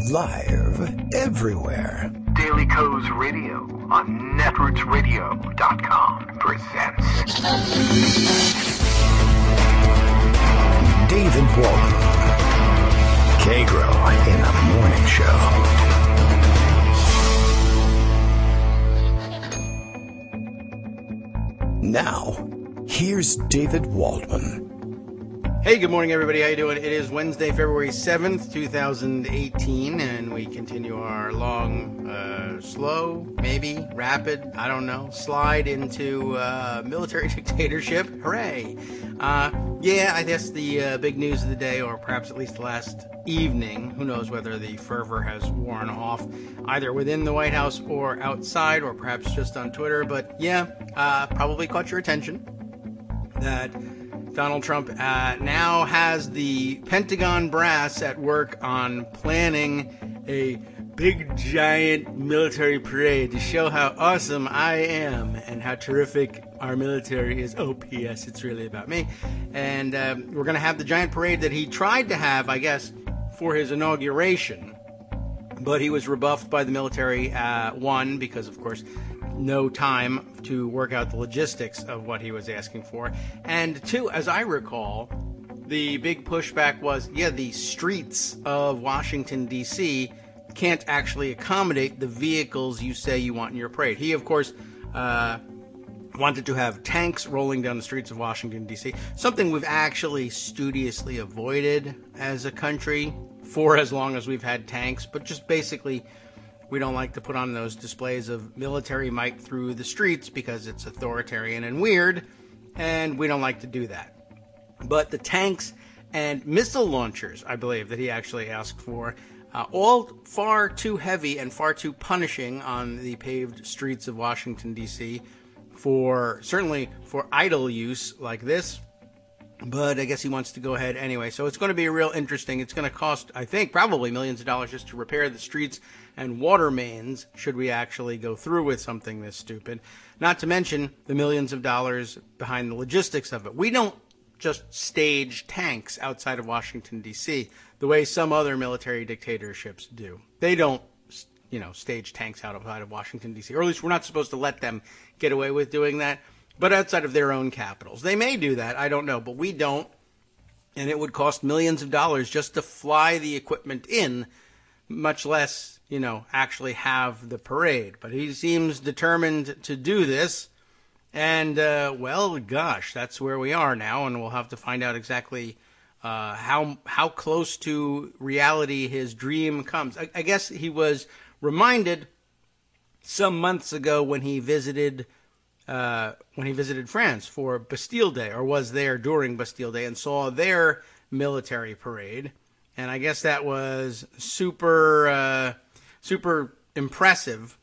Live everywhere. Daily Kos Radio on netrootsradio.com presents David Walton. Kagro in the Morning Show. Now, here's David Waldman. Hey, good morning, everybody. How you doing? It is Wednesday, February 7th, 2018, and we continue our long, slow, maybe rapid, I don't know, slide into military dictatorship. Hooray! I guess the big news of the day, or perhaps at least the last evening, who knows whether the fervor has worn off, either within the White House or outside, or perhaps just on Twitter, but probably caught your attention that Donald Trump now has the Pentagon brass at work on planning a big, giant military parade to show how awesome I am and how terrific our military is. Oh, P.S., it's really about me. And we're going to have the giant parade that he tried to have, I guess, for his inauguration. But he was rebuffed by the military, one, because, of course, no time to work out the logistics of what he was asking for. And two, as I recall, the big pushback was, the streets of Washington, D.C. can't actually accommodate the vehicles you say you want in your parade. He, of course, wanted to have tanks rolling down the streets of Washington, D.C., something we've actually studiously avoided as a country for as long as we've had tanks, but just basically we don't like to put on those displays of military might through the streets because it's authoritarian and weird, and we don't like to do that. But the tanks and missile launchers, I believe, that he actually asked for, all far too heavy and far too punishing on the paved streets of Washington, D.C., certainly for idle use like this. But I guess he wants to go ahead anyway. So it's going to be real interesting. It's going to cost, I think, probably millions of dollars just to repair the streets and water mains should we actually go through with something this stupid. Not to mention the millions of dollars behind the logistics of it. We don't just stage tanks outside of Washington, D.C. the way some other military dictatorships do. They don't, stage tanks outside of Washington, D.C. Or at least we're not supposed to let them get away with doing that. But outside of their own capitals. They may do that, I don't know, but we don't. And it would cost millions of dollars just to fly the equipment in, much less, actually have the parade. But he seems determined to do this. And, that's where we are now. And we'll have to find out exactly how close to reality his dream comes. I guess he was reminded some months ago when he visited France for Bastille Day, or was there during Bastille Day, and saw their military parade. And I guess that was super impressive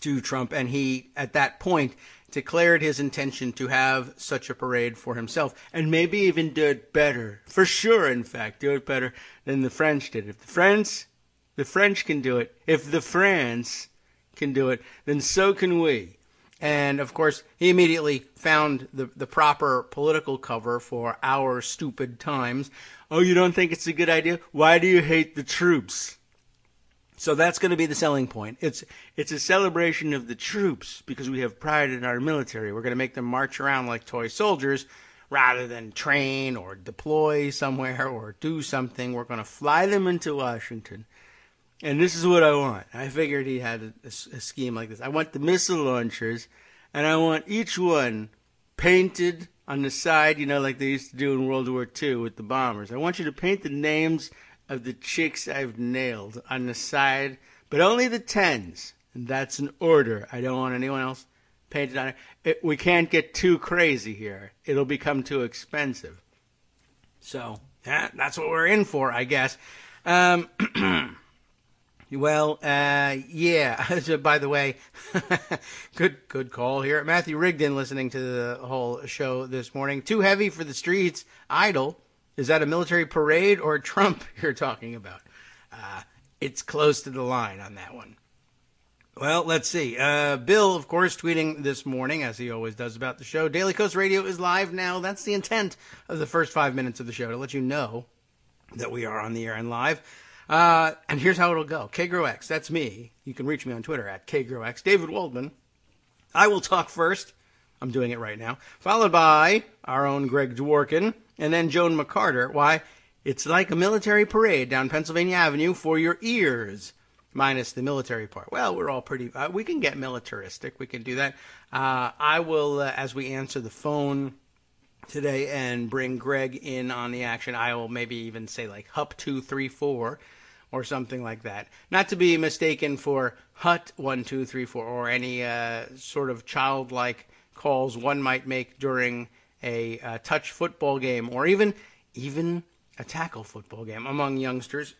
to Trump. And he, at that point, declared his intention to have such a parade for himself, and maybe even do it better. For sure, in fact, do it better than the French did. If the French can do it, if the France can do it, then so can we. And, of course, he immediately found the proper political cover for our stupid times. Oh, you don't think it's a good idea? Why do you hate the troops? So that's going to be the selling point. It's a celebration of the troops because we have pride in our military. We're going to make them march around like toy soldiers rather than train or deploy somewhere or do something. We're going to fly them into Washington. And this is what I want. I figured he had a scheme like this. I want the missile launchers, and I want each one painted on the side, like they used to do in World War II with the bombers. I want you to paint the names of the chicks I've nailed on the side, but only the 10s. And that's an order. I don't want anyone else painted on it. We can't get too crazy here. It'll become too expensive. So, that's what we're in for, I guess. Well, by the way, good call here. Matthew Rigdon listening to the whole show this morning. Too heavy for the streets, idle. Is that a military parade or Trump you're talking about? It's close to the line on that one. Well, let's see. Bill, of course, tweeting this morning, as he always does about the show. Daily Kos Radio is live now. That's the intent of the first 5 minutes of the show, to let you know that we are on the air and live. And here's how it'll go. Kagro X, that's me. You can reach me on Twitter at KagroX. David Waldman. I will talk first. I'm doing it right now. Followed by our own Greg Dworkin. And then Joan McCarter. Why? It's like a military parade down Pennsylvania Avenue for your ears. Minus the military part. Well, we're all pretty... we can get militaristic. We can do that. I will, as we answer the phone today and bring Greg in on the action, I will maybe even say like HUP 234 or something like that. Not to be mistaken for HUT 1234 or any sort of childlike calls one might make during a touch football game or even a tackle football game among youngsters.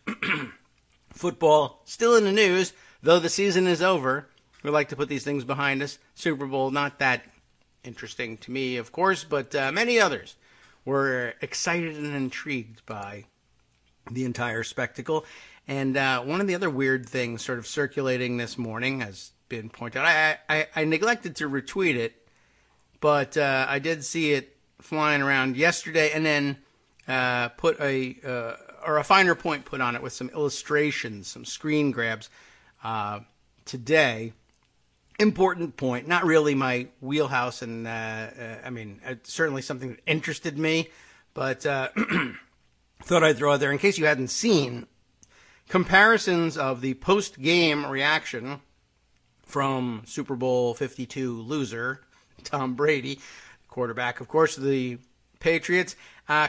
Football still in the news, though the season is over. We like to put these things behind us. Super Bowl, not that interesting to me, of course, but many others were excited and intrigued by the entire spectacle. And one of the other weird things sort of circulating this morning has been pointed out. I neglected to retweet it, but I did see it flying around yesterday and then put a finer point put on it with some illustrations, some screen grabs today. Important point, not really my wheelhouse, and it's certainly something that interested me, but thought I'd throw out there in case you hadn't seen comparisons of the post-game reaction from Super Bowl 52 loser Tom Brady, quarterback, of course, of the Patriots,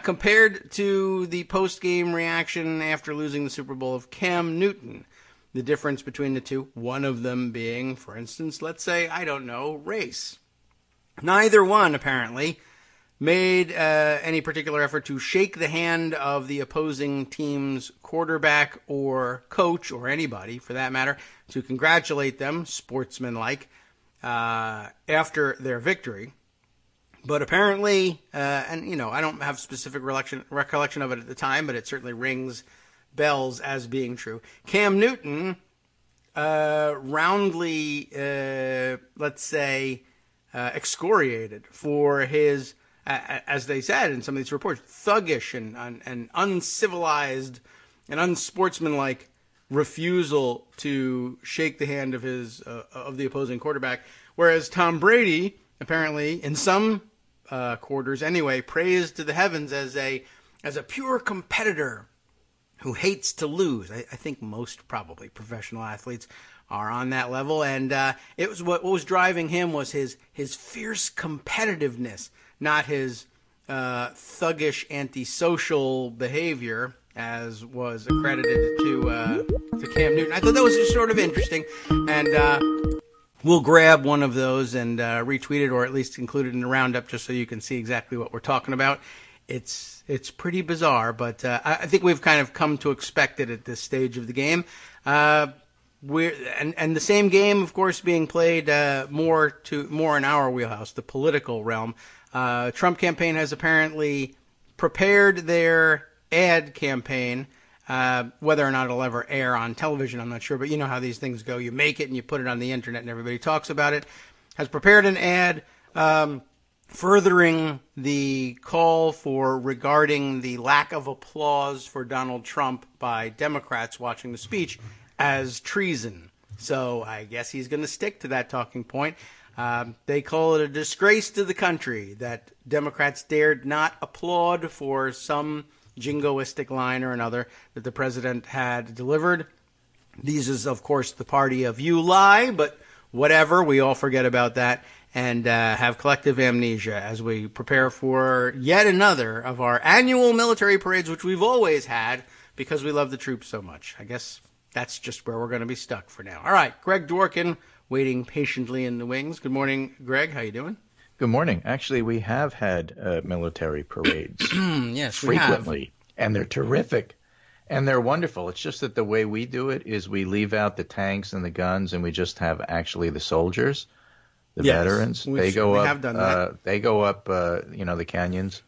compared to the post-game reaction after losing the Super Bowl of Cam Newton. The difference between the two, one of them being, for instance, let's say, I don't know, race. Neither one, apparently, made any particular effort to shake the hand of the opposing team's quarterback or coach, or anybody, for that matter, to congratulate them, sportsmanlike, after their victory. But apparently, and I don't have specific recollection of it at the time, but it certainly rings bells as being true. Cam Newton roundly, let's say, excoriated for his, as they said in some of these reports, thuggish and uncivilized and unsportsmanlike refusal to shake the hand of of the opposing quarterback. Whereas Tom Brady, apparently, in some quarters anyway, praised to the heavens as a pure competitor who hates to lose. I think most probably professional athletes are on that level, and it was what was driving him was his fierce competitiveness, not his thuggish antisocial behavior, as was accredited to Cam Newton. I thought that was just sort of interesting, and we'll grab one of those and retweet it, or at least include it in the roundup, just so you can see exactly what we're talking about. It's pretty bizarre, but I think we've kind of come to expect it at this stage of the game. And the same game, of course, being played more in our wheelhouse, the political realm. Trump campaign has apparently prepared their ad campaign. Whether or not it'll ever air on television, I'm not sure, but you know how these things go. You make it and you put it on the internet and everybody talks about it. Has prepared an ad furthering the call regarding the lack of applause for Donald Trump by Democrats watching the speech as treason. So I guess he's going to stick to that talking point. They call it a disgrace to the country that Democrats dared not applaud for some jingoistic line or another that the president had delivered. These is, of course, the party of you lie, but whatever, we all forget about that and have collective amnesia as we prepare for yet another of our annual military parades, which we've always had because we love the troops so much. I guess that's just where we're going to be stuck for now. All right, Greg Dworkin waiting patiently in the wings. Good morning, Greg. How you doing? Good morning. Actually, we have had military parades yes, frequently, and they're terrific, and they're wonderful. It's just that the way we do it is we leave out the tanks and the guns, and we just have actually the soldiers, the veterans. They go up. Have done that. They go up, the canyons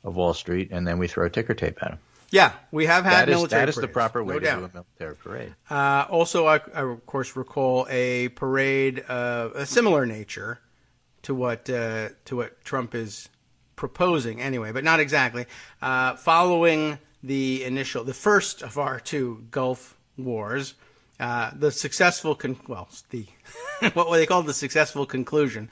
of Wall Street, and then we throw ticker tape at them. Yeah, we have had military parades. That is the proper way to do a military parade. Also, I of course recall a parade of a similar nature to what Trump is proposing anyway, but not exactly. Following the first of our two Gulf Wars, the successful, what they call the successful conclusion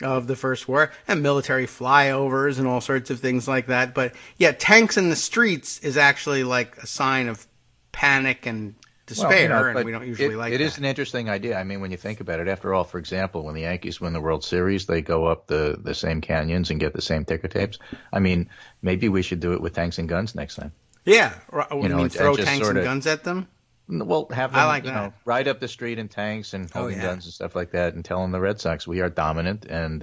of the first war, and military flyovers and all sorts of things like that. But yeah, tanks in the streets is actually like a sign of panic and despair, and we don't usually like that. It is an interesting idea. I mean, when you think about it, after all, for example, when the Yankees win the World Series, they go up the same canyons and get the same ticker tapes. I mean, maybe we should do it with tanks and guns next time. Yeah, throw tanks and guns at them? Well, have them ride up the street in tanks and holding guns and stuff like that, and tell them the Red Sox, we are dominant, and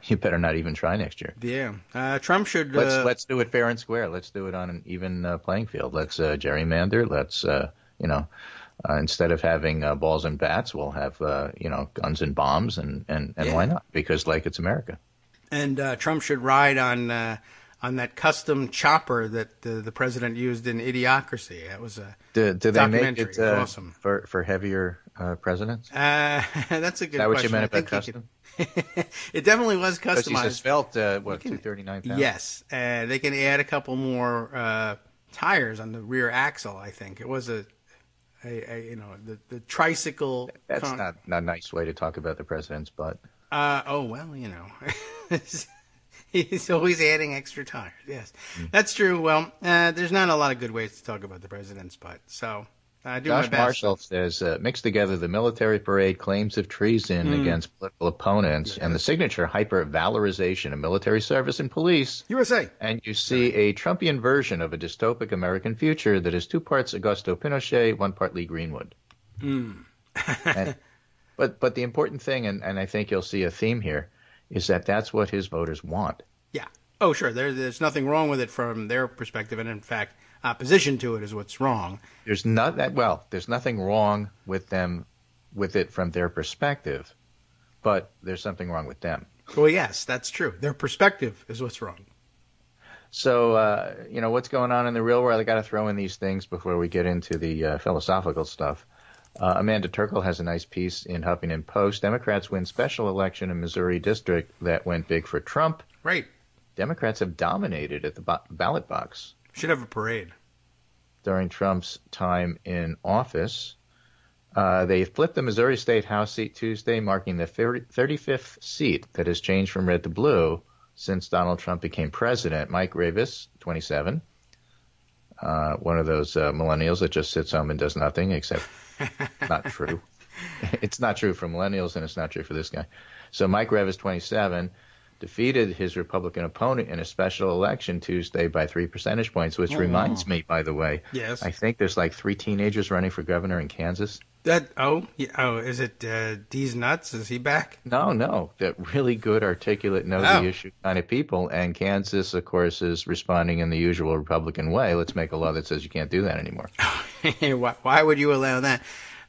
you better not even try next year. Yeah, Trump should. Let's do it fair and square. Let's do it on an even playing field. Let's gerrymander. Let's instead of having balls and bats, we'll have guns and bombs, and why not? Because it's America. And Trump should ride on that custom chopper that the president used in Idiocracy. That was a Did they make it awesome. for heavier presidents? That's a good question. Is that what you meant about custom? It definitely was customized. Because he's felt 239 pounds. Yes, they can add a couple more tires on the rear axle. I think it was the tricycle. That's not a nice way to talk about the president's butt. He's always adding extra tires. Yes, That's true. Well, there's not a lot of good ways to talk about the president's butt. So I do my best. Josh Marshall says, mix together the military parade claims of treason against political opponents and the signature hyper-valorization of military service and police. USA. And you see a Trumpian version of a dystopic American future that is 2 parts Augusto Pinochet, 1 part Lee Greenwood. But the important thing, and I think you'll see a theme here, is that that's what his voters want. Yeah. Oh, sure. There's nothing wrong with it from their perspective, and in fact, opposition to it is what's wrong. There's nothing wrong with it from their perspective, but there's something wrong with them. Well, yes, that's true. Their perspective is what's wrong. So, what's going on in the real world? I got to throw in these things before we get into the philosophical stuff. Amanda Turkle has a nice piece in Huffington Post. Democrats win special election in Missouri district that went big for Trump. Right. Democrats have dominated at the ballot box. Should have a parade. During Trump's time in office. They flipped the Missouri State House seat Tuesday, marking the 35th seat that has changed from red to blue since Donald Trump became president. Mike Ravis, 27, one of those millennials that just sits home and does nothing except not true. It's not true for millennials, and it's not true for this guy. So Mike Ravis, 27, defeated his Republican opponent in a special election Tuesday by 3 percentage points, which reminds me, by the way, yes, I think there's 3 teenagers running for governor in Kansas. Is it D's Nuts? Is he back? No. That really good, articulate, know the issue kind of people. And Kansas, of course, is responding in the usual Republican way. Let's make a law that says you can't do that anymore. Why would you allow that?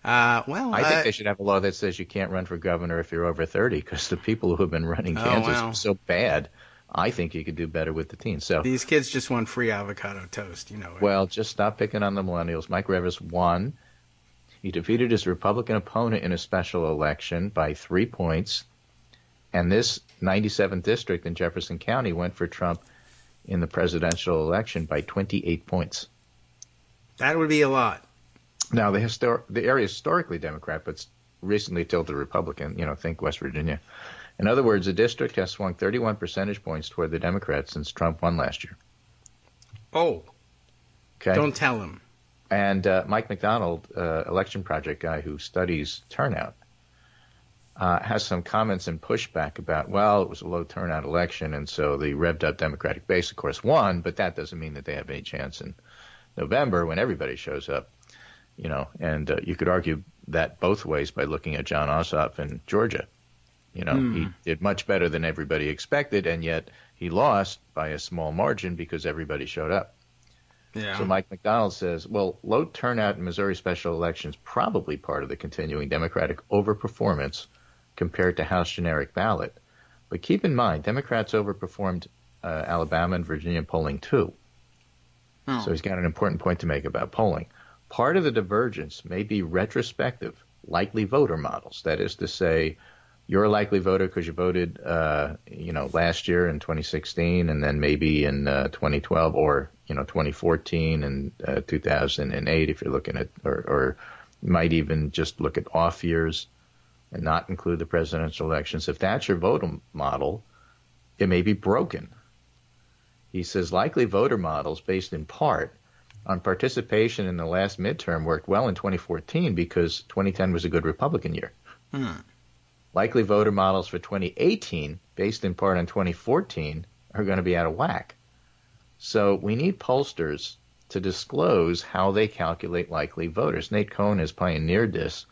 I think they should have a law that says you can't run for governor if you're over 30, because the people who have been running Kansas are so bad. I think you could do better with the teens. So these kids just want free avocado toast, Well, just stop picking on the millennials. Mike Ravis won. He defeated his Republican opponent in a special election by 3 points. And this 97th district in Jefferson County went for Trump in the presidential election by 28 points. That would be a lot. Now, the area is historically Democrat, but recently tilted Republican, think West Virginia. In other words, the district has swung 31 percentage points toward the Democrats since Trump won last year. Oh. Okay. Don't tell him. And Mike McDonald, election project guy who studies turnout, has some comments and pushback about, it was a low turnout election, and so the revved up Democratic base, of course, won, but that doesn't mean that they have any chance in November when everybody shows up. And you could argue that both ways by looking at John Ossoff in Georgia. He did much better than everybody expected, and yet he lost by a small margin because everybody showed up. Yeah. So Mike McDonald says, low turnout in Missouri special elections probably part of the continuing Democratic overperformance compared to House generic ballot. But keep in mind, Democrats overperformed Alabama and Virginia polling too. Oh. So he's got an important point to make about polling. Part of the divergence may be retrospective, likely voter models. That is to say, you're a likely voter because you voted, last year in 2016, and then maybe in 2012, or 2014 and 2008, if you're looking at, or might even just look at off years and not include the presidential elections. If that's your voter model, it may be broken. He says likely voter models based in part on participation in the last midterm worked well in 2014 because 2010 was a good Republican year. Likely voter models for 2018, based in part on 2014, are going to be out of whack. So we need pollsters to disclose how they calculate likely voters. Nate Cohn has pioneered this,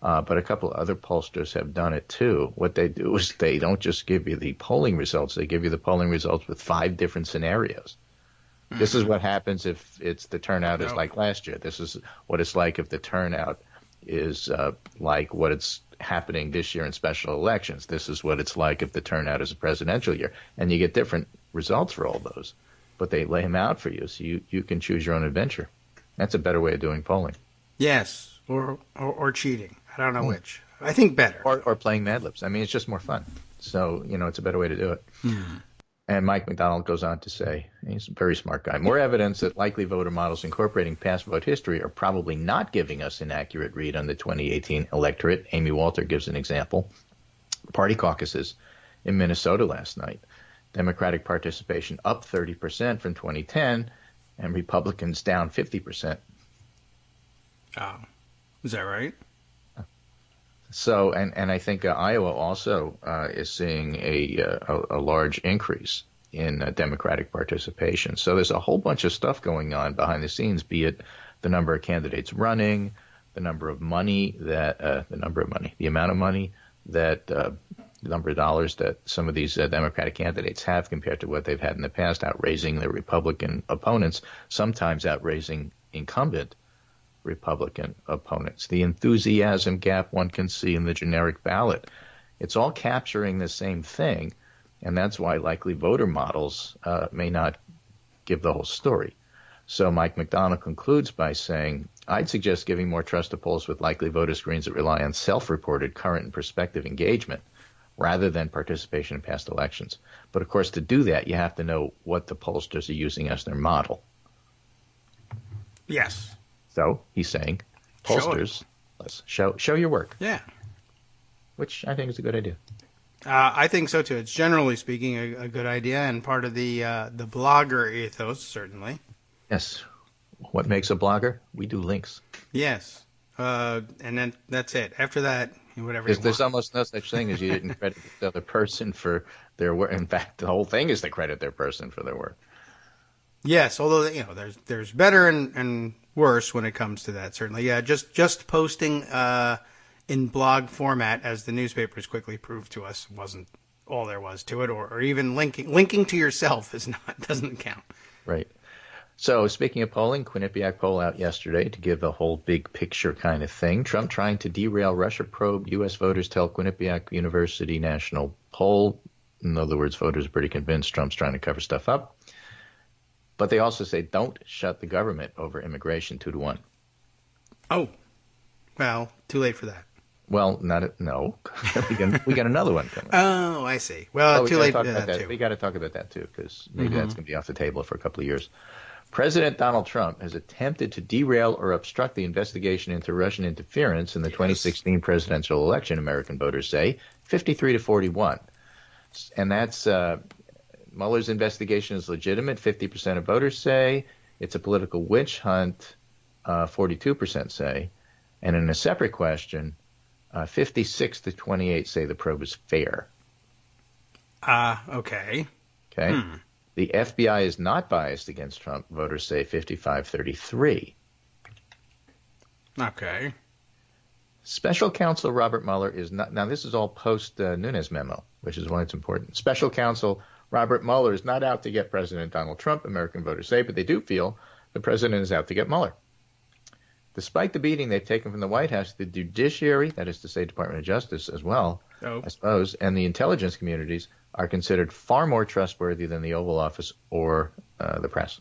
but a couple of other pollsters have done it too. What they do is they don't just give you the polling results, they give you the polling results with 5 different scenarios. This is what happens if the turnout is like last year. This is what it's like if the turnout is like what it's happening this year in special elections. This is what it's like if the turnout is a presidential year. And you get different results for all those. But they lay them out for you, so you can choose your own adventure. That's a better way of doing polling. Yes, or cheating. I don't know which. I think better. Or playing Mad Libs. I mean, it's just more fun. So, it's a better way to do it. And Mike McDonald goes on to say, he's a very smart guy, more evidence that likely voter models incorporating past vote history are probably not giving us an accurate read on the 2018 electorate. Amy Walter gives an example. Party caucuses in Minnesota last night. Democratic participation up 30% from 2010, and Republicans down 50%. Oh, is that right? So, and I think Iowa also is seeing a large increase in Democratic participation. So there's a whole bunch of stuff going on behind the scenes, be it the number of candidates running, the amount of money that, the number of dollars that some of these Democratic candidates have compared to what they've had in the past, outraising their Republican opponents, sometimes outraising incumbent Republican opponents. The enthusiasm gap one can see in the generic ballot. It's all capturing the same thing, and that's why likely voter models may not give the whole story. So Mike McDonald concludes by saying, I'd suggest giving more trust to polls with likely voter screens that rely on self-reported current and prospective engagement rather than participation in past elections. But, of course, to do that, you have to know what the pollsters are using as their model. Yes. So he's saying, pollsters, let's show your work. Yeah. Which I think is a good idea. I think so, too. It's generally speaking a good idea and part of the blogger ethos, certainly. Yes. What makes a blogger? We do links. Yes. And then that's it. After that, whatever there's almost no such thing as you didn't credit the other person for their work. In fact, the whole thing is to credit their person for their work. Yes, although there's better and worse when it comes to that. Certainly, yeah. Just posting in blog format, as the newspapers quickly proved to us, wasn't all there was to it, or even linking to yourself doesn't count. Right. So speaking of polling, Quinnipiac poll out yesterday to give a whole big picture kind of thing. Trump trying to derail Russia probe. U.S. voters tell Quinnipiac University national poll. In other words, voters are pretty convinced Trump's trying to cover stuff up. But they also say don't shut the government over immigration 2-1. Oh, well, too late for that. Well, no. we got another one coming. Oh, I see. Well, too late for that too. We got to talk about that too, because maybe that's going to be off the table for a couple of years. President Donald Trump has attempted to derail or obstruct the investigation into Russian interference in the 2016 presidential election, American voters say, 53-41. And that's Mueller's investigation is legitimate. 50% of voters say it's a political witch hunt. 42% say. And in a separate question, 56-28 say the probe is fair. Okay. Okay. The FBI is not biased against Trump. Voters say 55-33. Okay. Special counsel Robert Mueller is not – now this is all post-Nunes memo, which is why it's important. Special counsel Robert Mueller is not out to get President Donald Trump, American voters say, but they do feel the president is out to get Mueller. Despite the beating they've taken from the White House, the judiciary, that is to say Department of Justice as well, I suppose, and the intelligence communities are considered far more trustworthy than the Oval Office or the press.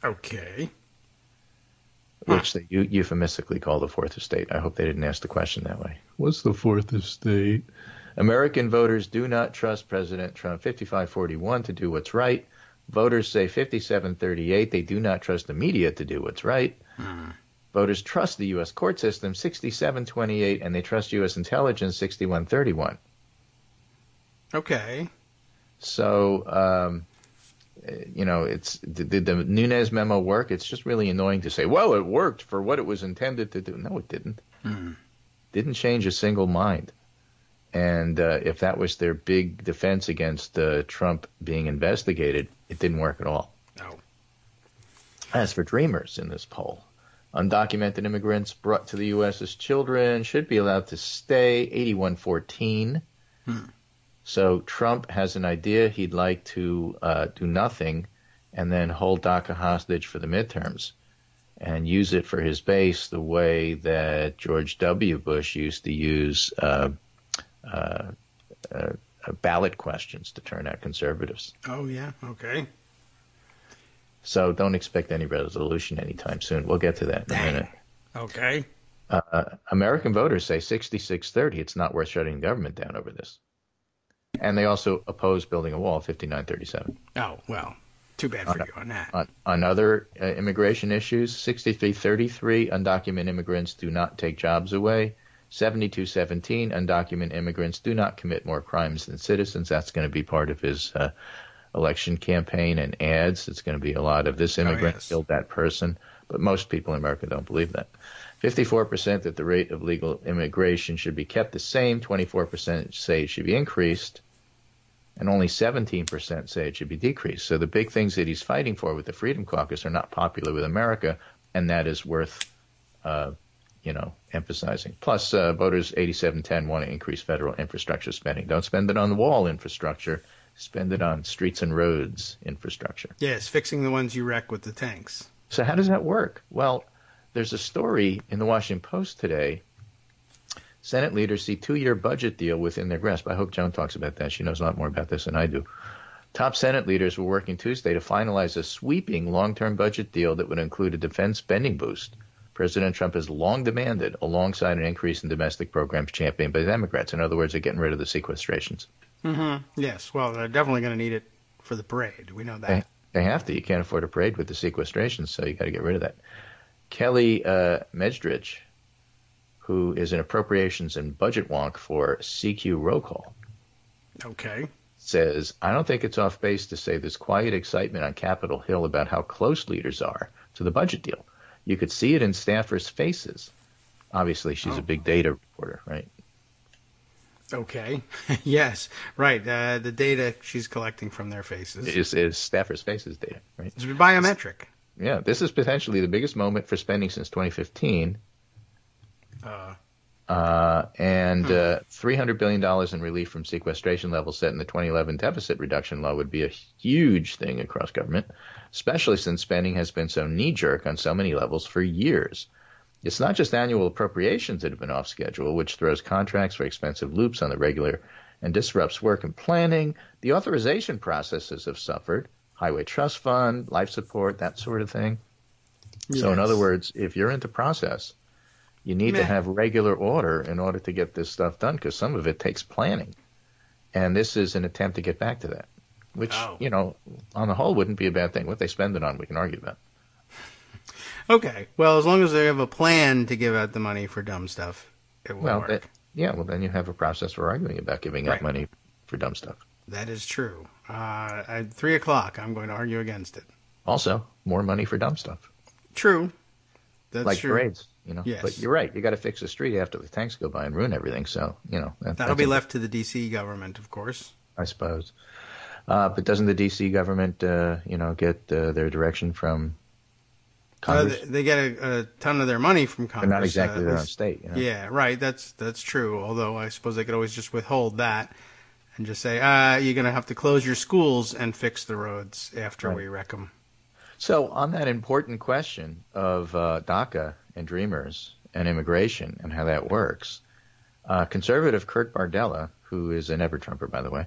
Okay. Which they euphemistically call the fourth estate. I hope they didn't ask the question that way. What's the fourth estate? American voters do not trust President Trump, 55-41, to do what's right. Voters say 57-38. They do not trust the media to do what's right. Voters trust the U.S. court system, 67-28, and they trust U.S. intelligence, 61-31. Okay. So, did the Nunes memo work? It's just really annoying to say, well, it worked for what it was intended to do. No, it didn't. Didn't change a single mind. And if that was their big defense against Trump being investigated, it didn't work at all. No. As for dreamers in this poll, undocumented immigrants brought to the U.S. as children should be allowed to stay, 81-14. So Trump has an idea he'd like to do nothing and then hold DACA hostage for the midterms and use it for his base the way that George W. Bush used to use ballot questions to turn out conservatives. Oh, yeah. Okay. So don't expect any resolution anytime soon. We'll get to that in a minute. Okay. American voters say 66-30. It's not worth shutting the government down over this. And they also oppose building a wall, 59-37. Oh, well, too bad for you on that. On other immigration issues, 63-33, undocumented immigrants do not take jobs away. 72-17, undocumented immigrants do not commit more crimes than citizens. That's going to be part of his election campaign and ads. It's going to be a lot of this immigrant killed that person. But most people in America don't believe that. 54% that the rate of legal immigration should be kept the same. 24% say it should be increased. And only 17% say it should be decreased. So the big things that he's fighting for with the Freedom Caucus are not popular with America, and that is worth emphasizing. Plus, voters 87-10 want to increase federal infrastructure spending. Don't spend it on the wall infrastructure. Spend it on streets and roads infrastructure. Yes, fixing the ones you wreck with the tanks. So how does that work? Well, there's a story in the Washington Post today. Senate leaders see 2-year budget deal within their grasp. I hope Joan talks about that. She knows a lot more about this than I do. Top Senate leaders were working Tuesday to finalize a sweeping long-term budget deal that would include a defense spending boost. President Trump has long demanded, alongside an increase in domestic programs championed by the Democrats. In other words, they're getting rid of the sequestrations. Yes, well, they're definitely going to need it for the parade. We know that. They have to. You can't afford a parade with the sequestrations, so you got to get rid of that. Kelly Mejdrich, who is an appropriations and budget wonk for CQ Roll Call, says, I don't think it's off base to say there's quiet excitement on Capitol Hill about how close leaders are to the budget deal. You could see it in staffers' faces. Obviously, she's a big data reporter, right? Okay. Yes. Right. The data she's collecting from their faces is staffers' faces data, right? It's biometric. Yeah. This is potentially the biggest moment for spending since 2015. $300 billion in relief from sequestration levels set in the 2011 deficit reduction law would be a huge thing across government, especially since spending has been so knee-jerk on so many levels for years. It's not just annual appropriations that have been off schedule, which throws contracts for expensive loops on the regular and disrupts work and planning. The authorization processes have suffered. Highway Trust Fund, life support, that sort of thing. Yes. So in other words, if you're into process, you need to have regular order in order to get this stuff done, because some of it takes planning. And this is an attempt to get back to that, which, on the whole wouldn't be a bad thing. What they spend it on, we can argue about. Okay. Well, as long as they have a plan to give out the money for dumb stuff, it will work. Then you have a process for arguing about giving out money for dumb stuff. That is true. At 3 o'clock, I'm going to argue against it. Also, more money for dumb stuff. True. That's like true. Parades, Yes. But you're right. You got to fix the street after the tanks go by and ruin everything. So, that'll be left to the D.C. government, of course. I suppose. But doesn't the D.C. government, get their direction from Congress? They get a ton of their money from Congress. But not exactly their own state. Yeah, right. That's true. Although I suppose they could always just withhold that and just say, you're going to have to close your schools and fix the roads after we wreck them. So on that important question of DACA and Dreamers and immigration and how that works, conservative Kurt Bardella, who is an ever-Trumper, by the way,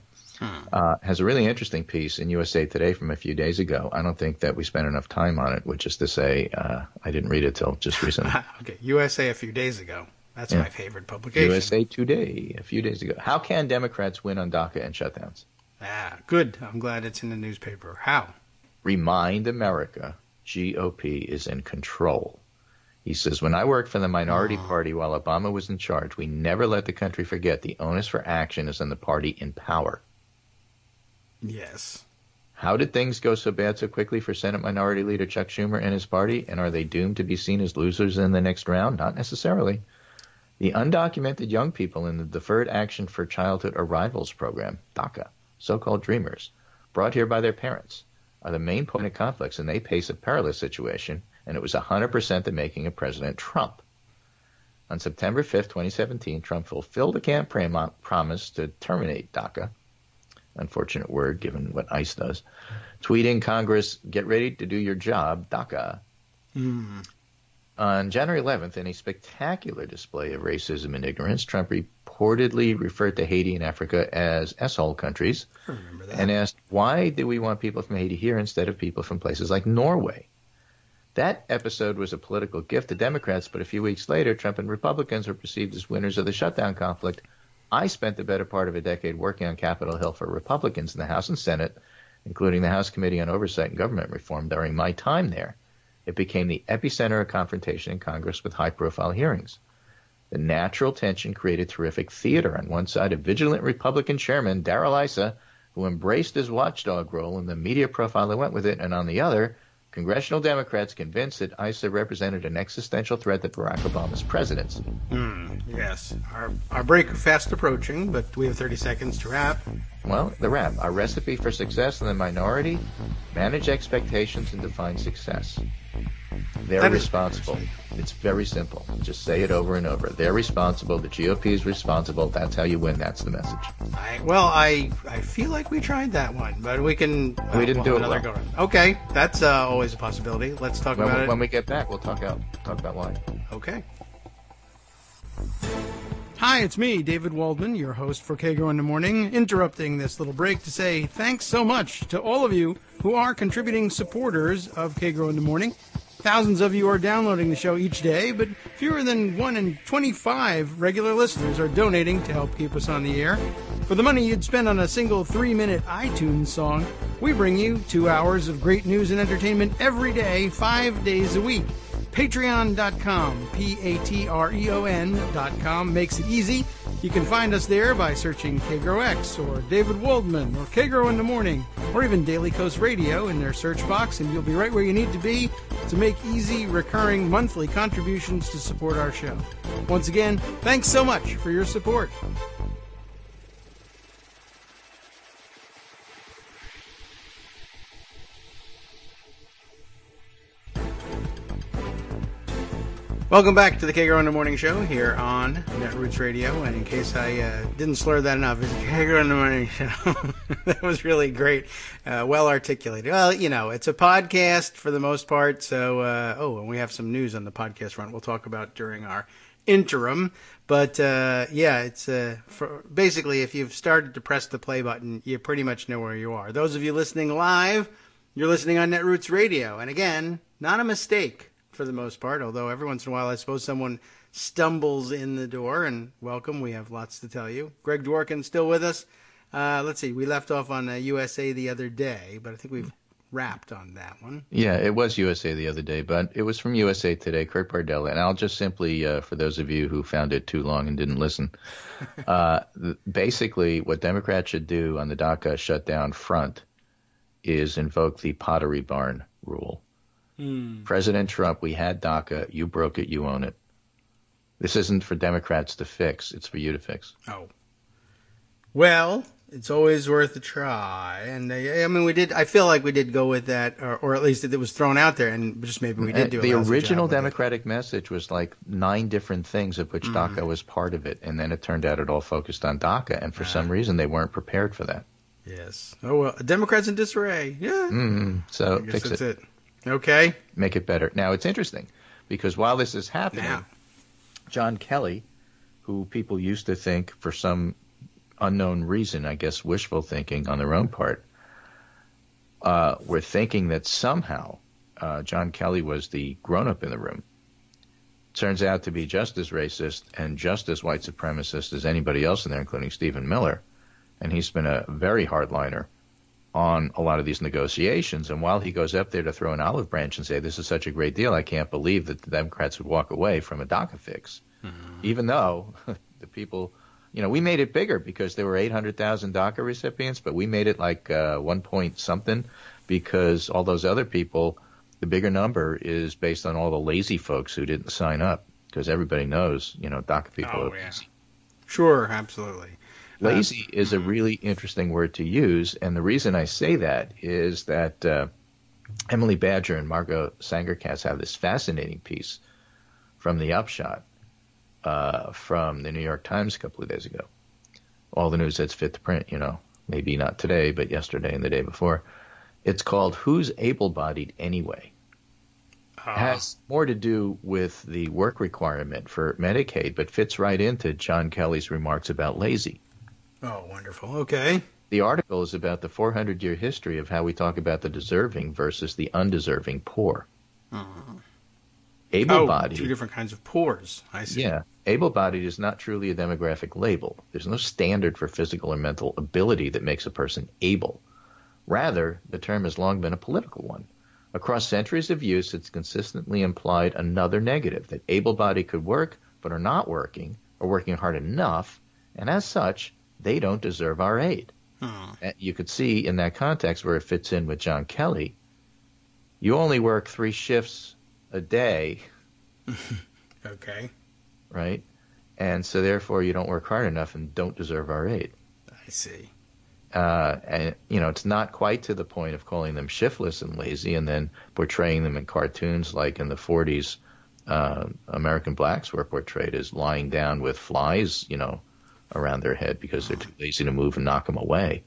has a really interesting piece in USA Today from a few days ago. I don't think that we spent enough time on it, which is to say I didn't read it till just recently. Okay, USA a few days ago. That's my favorite publication. USA Today, a few days ago. How can Democrats win on DACA and shutdowns? Good. I'm glad it's in the newspaper. How? Remind America GOP is in control. He says, when I worked for the minority party while Obama was in charge, we never let the country forget the onus for action is on the party in power. Yes. How did things go so bad so quickly for Senate Minority Leader Chuck Schumer and his party? And are they doomed to be seen as losers in the next round? Not necessarily. The undocumented young people in the Deferred Action for Childhood Arrivals program, DACA, so-called dreamers, brought here by their parents, are the main point of conflicts, and they face a perilous situation, and it was 100% the making of President Trump. On September 5th, 2017, Trump fulfilled a campaign promise to terminate DACA, unfortunate word given what ICE does, tweeting Congress, get ready to do your job, DACA. On January 11th, in a spectacular display of racism and ignorance, Trump reportedly referred to Haiti and Africa as S-hole countries and asked, why do we want people from Haiti here instead of people from places like Norway? That episode was a political gift to Democrats, but a few weeks later, Trump and Republicans were perceived as winners of the shutdown conflict. I spent the better part of a decade working on Capitol Hill for Republicans in the House and Senate, including the House Committee on Oversight and Government Reform during my time there. It became the epicenter of confrontation in Congress with high-profile hearings. The natural tension created terrific theater. On one side, a vigilant Republican chairman, Darrell Issa, who embraced his watchdog role and the media profile that went with it, and on the other, congressional Democrats convinced that Issa represented an existential threat to Barack Obama's presidency. Yes. Our break is fast approaching, but we have 30 seconds to wrap. Well, the wrap. Our recipe for success in the minority: manage expectations and define success. They're responsible. It's very simple. Just say it over and over. They're responsible. The GOP is responsible. That's how you win. That's the message. I feel like we tried that one, but we can... we didn't do it well. Go. Okay, that's always a possibility. Let's talk about it. When we get back, we'll talk about why. Okay. Hi, it's me, David Waldman, your host for Kagro in the Morning, interrupting this little break to say thanks so much to all of you who are contributing supporters of Kagro in the Morning. Thousands of you are downloading the show each day, but fewer than 1 in 25 regular listeners are donating to help keep us on the air. For the money you'd spend on a single 3-minute iTunes song, we bring you 2 hours of great news and entertainment every day, 5 days a week. Patreon.com, Patreon.com makes it easy. You can find us there by searching KagroX or David Waldman or Kagro in the Morning or even Daily Coast Radio in their search box, and you'll be right where you need to be to make easy, recurring, monthly contributions to support our show. Once again, thanks so much for your support. Welcome back to the Kagro in the Morning Show here on Netroots Radio. And in case I didn't slur that enough, it's Kagro in the Morning Show. That was really great. Well articulated. Well, you know, it's a podcast for the most part. So, and we have some news on the podcast front we'll talk about during our interim. But, it's basically, if you've started to press the play button, you pretty much know where you are. Those of you listening live, you're listening on Netroots Radio. And again, not a mistake. For the most part, although every once in a while I suppose someone stumbles in the door, and welcome, we have lots to tell you. Greg Dworkin still with us. Let's see, we left off on USA the other day, but I think we've wrapped on that one. Yeah, it was USA the other day, but it was from USA Today, Kurt Bardella, and I'll just simply, for those of you who found it too long and didn't listen, basically what Democrats should do on the DACA shutdown front is invoke the Pottery Barn rule. President Trump, we had DACA. You broke it. You own it. This isn't for Democrats to fix. It's for you to fix. Oh. Well, it's always worth a try. And I mean, we did. I feel like we did go with that, or at least it was thrown out there, and just maybe we did do it. The original Democratic message was like 9 different things, of which DACA was part of it, and then it turned out it all focused on DACA, and for some reason they weren't prepared for that. Yes. Oh well, Democrats in disarray. Yeah. So fix it. Okay. Make it better. Now, it's interesting because while this is happening, John Kelly, who people used to think for some unknown reason, I guess wishful thinking on their own part, were thinking that somehow John Kelly was the grown-up in the room. turns out to be just as racist and just as white supremacist as anybody else in there, including Stephen Miller. And he's been a very hardliner on a lot of these negotiations. And while he goes up there to throw an olive branch and say, this is such a great deal, I can't believe that the Democrats would walk away from a DACA fix, even though the people, we made it bigger because there were 800,000 DACA recipients, but we made it like 1 point something because all those other people, the bigger number is based on all the lazy folks who didn't sign up, because everybody knows, DACA people are lazy. Sure, absolutely. Lazy is a really interesting word to use, and the reason I say that is that Emily Badger and Margot Sangerkatz have this fascinating piece from The Upshot from the New York Times a couple of days ago. All the news that's fit to print, maybe not today, but yesterday and the day before. It's called Who's Able-Bodied Anyway? It has more to do with the work requirement for Medicaid, but fits right into John Kelly's remarks about lazy. Oh, wonderful. Okay. The article is about the 400-year history of how we talk about the deserving versus the undeserving poor. Able-bodied. Two different kinds of poors. I see. Yeah. Able-bodied is not truly a demographic label. There's no standard for physical or mental ability that makes a person able. Rather, the term has long been a political one. Across centuries of use, it's consistently implied another negative, that able-bodied could work but are not working or working hard enough, and as such, they don't deserve our aid. You could see in that context where it fits in with John Kelly, you only work 3 shifts a day. Okay. Right? And so therefore you don't work hard enough and don't deserve our aid. I see. And, it's not quite to the point of calling them shiftless and lazy and then portraying them in cartoons like in the 40s, American blacks were portrayed as lying down with flies, around their head because they're too lazy to move and knock them away,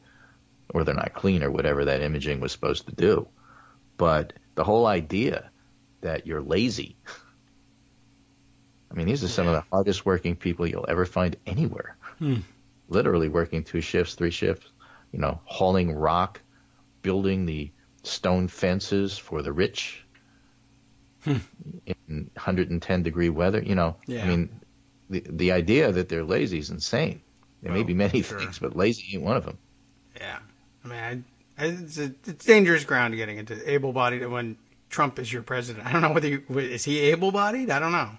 or they're not clean or whatever that imaging was supposed to do. But the whole idea that you're lazy, I mean, these are some of the hardest working people you'll ever find anywhere. Literally working 2 shifts, 3 shifts, hauling rock, building the stone fences for the rich in 110-degree weather. I mean, the idea that they're lazy is insane. There may be many things, but lazy ain't one of them. Yeah. I mean, it's dangerous ground getting into able-bodied when Trump is your president. I don't know is he able-bodied? I don't know.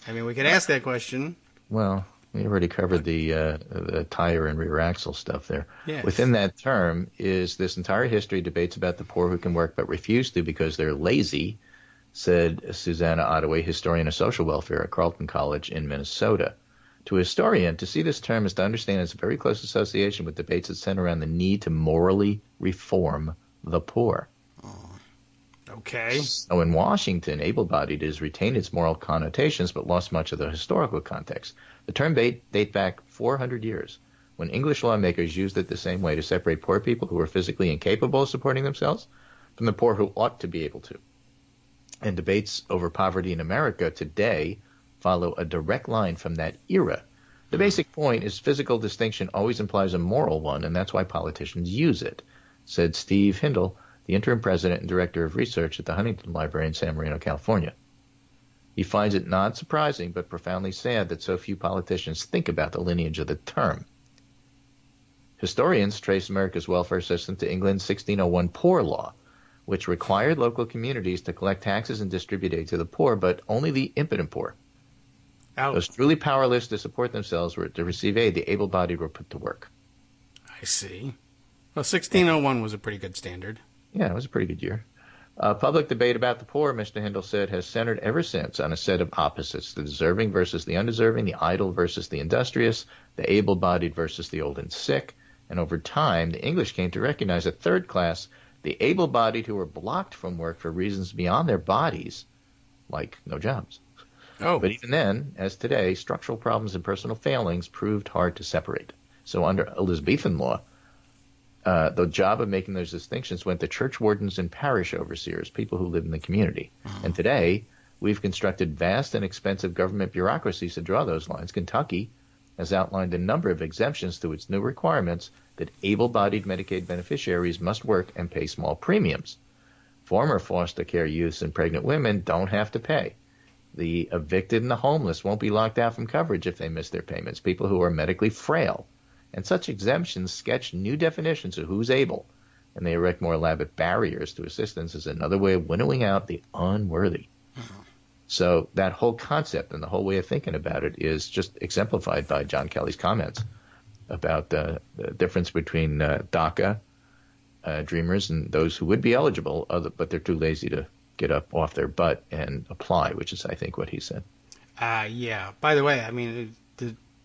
I mean, we could ask that question. Well, we already covered the tire and rear axle stuff there. Yes. Within that term is this entire history debates about the poor who can work but refuse to because they're lazy, said Susanna Ottaway, historian of social welfare at Carleton College in Minnesota. To a historian, to see this term is to understand its very close association with debates that center around the need to morally reform the poor. Okay. So in Washington, able-bodied has retained its moral connotations but lost much of the historical context. The term date back 400 years, when English lawmakers used it the same way to separate poor people who were physically incapable of supporting themselves from the poor who ought to be able to. And debates over poverty in America today follow a direct line from that era. The basic point is physical distinction always implies a moral one, and that's why politicians use it, said Steve Hindle, the interim president and director of research at the Huntington Library in San Marino, California. He finds it not surprising but profoundly sad that so few politicians think about the lineage of the term. Historians trace America's welfare system to England's 1601 Poor Law, which required local communities to collect taxes and distribute aid to the poor, but only the impotent poor. Those truly powerless to support themselves were to receive aid. The able-bodied were put to work. I see. Well, 1601 was a pretty good standard. Yeah, it was a pretty good year. Public debate about the poor, Mr. Hindle said, has centered ever since on a set of opposites, the deserving versus the undeserving, the idle versus the industrious, the able-bodied versus the old and sick. And over time, the English came to recognize a third class, the able-bodied who were blocked from work for reasons beyond their bodies, like no jobs. But even then, as today, structural problems and personal failings proved hard to separate. So under Elizabethan law, the job of making those distinctions went to church wardens and parish overseers, people who live in the community. And today, we've constructed vast and expensive government bureaucracies to draw those lines. Kentucky has outlined a number of exemptions to its new requirements that able-bodied Medicaid beneficiaries must work and pay small premiums. Former foster care youths and pregnant women don't have to pay. The evicted and the homeless won't be locked out from coverage if they miss their payments. People who are medically frail. And such exemptions sketch new definitions of who's able, and they erect more elaborate barriers to assistance as another way of winnowing out the unworthy. Mm-hmm. So that whole concept and the whole way of thinking about it is just exemplified by John Kelly's comments about the difference between DACA dreamers and those who would be eligible, but they're too lazy to get up off their butt and apply, which is, I think, what he said. Yeah. By the way, I mean,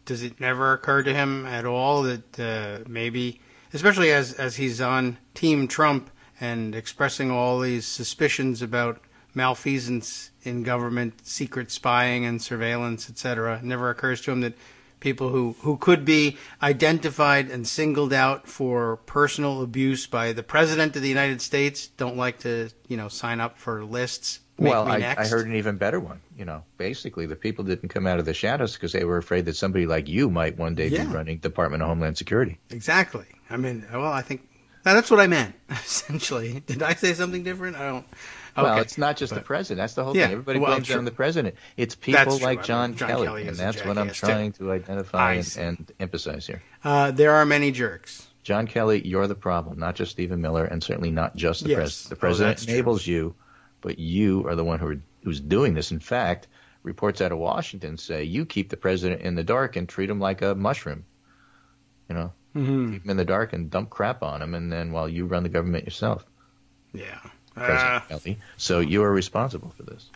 does it never occur to him at all that maybe, especially as he's on Team Trump and expressing all these suspicions about malfeasance in government, secret spying and surveillance, etc., never occurs to him that people who could be identified and singled out for personal abuse by the President of the United States don't like to, sign up for lists? Well, I heard an even better one. Basically, the people didn't come out of the shadows because they were afraid that somebody like you might one day be running Department of Homeland Security. Exactly. I mean, well, I think that's what I meant, essentially. Did I say something different? I don't. Okay. Well, it's not just the president. That's the whole thing. Everybody blames it on the president. It's people like John Kelly, and that's what I'm trying to identify and emphasize here. There are many jerks. John Kelly, you're the problem, not just Stephen Miller, and certainly not just the president. The president enables you, but you are the one who's doing this. In fact, reports out of Washington say you keep the president in the dark and treat him like a mushroom. Keep him in the dark and dump crap on him, and then while you run the government yourself. Yeah. President Kelly. So you are responsible for this.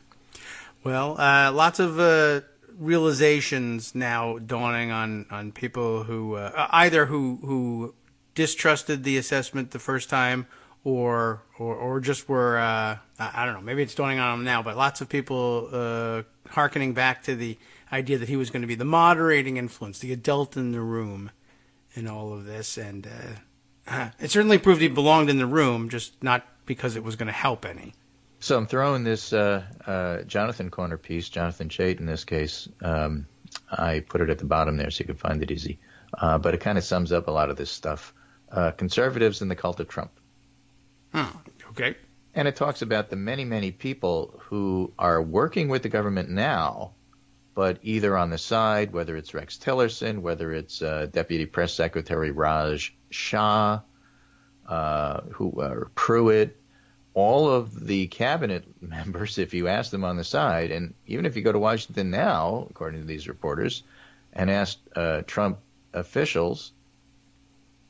Well, lots of realizations now dawning on people who either who distrusted the assessment the first time or just were I don't know, maybe it's dawning on them now, but lots of people hearkening back to the idea that he was going to be the moderating influence, the adult in the room in all of this, and it certainly proved he belonged in the room, just not because it was going to help any. So I'm throwing this Jonathan Corner piece, Jonathan Chait in this case. I put it at the bottom there so you can find it easy. But it kind of sums up a lot of this stuff. Conservatives and the cult of Trump. Okay. And it talks about the many, many people who are working with the government now, but either on the side, whether it's Rex Tillerson, whether it's Deputy Press Secretary Raj Shah, Pruitt, all of the cabinet members, if you ask them on the side, and even if you go to Washington now, according to these reporters, and ask Trump officials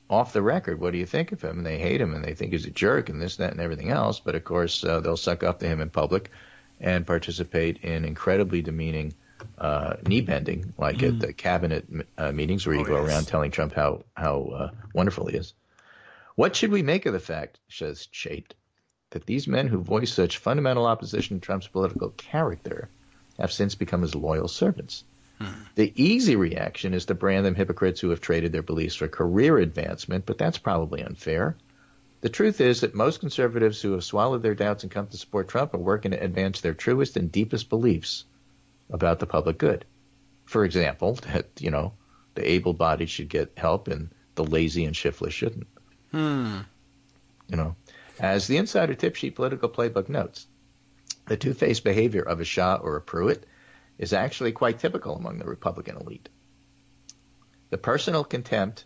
off the record, what do you think of him? And they hate him and they think he's a jerk and this, that, and everything else. But, of course, they'll suck up to him in public and participate in incredibly demeaning knee-bending, like at the cabinet meetings where you go around telling Trump how wonderful he is. What should we make of the fact, says Chait, that these men who voice such fundamental opposition to Trump's political character have since become his loyal servants? The easy reaction is to brand them hypocrites who have traded their beliefs for career advancement, but that's probably unfair. The truth is that most conservatives who have swallowed their doubts and come to support Trump are working to advance their truest and deepest beliefs about the public good. For example, that, the able-bodied should get help and the lazy and shiftless shouldn't. As the Insider Tip Sheet political playbook notes, the two-faced behavior of a Shah or a Pruitt is actually quite typical among the Republican elite. The personal contempt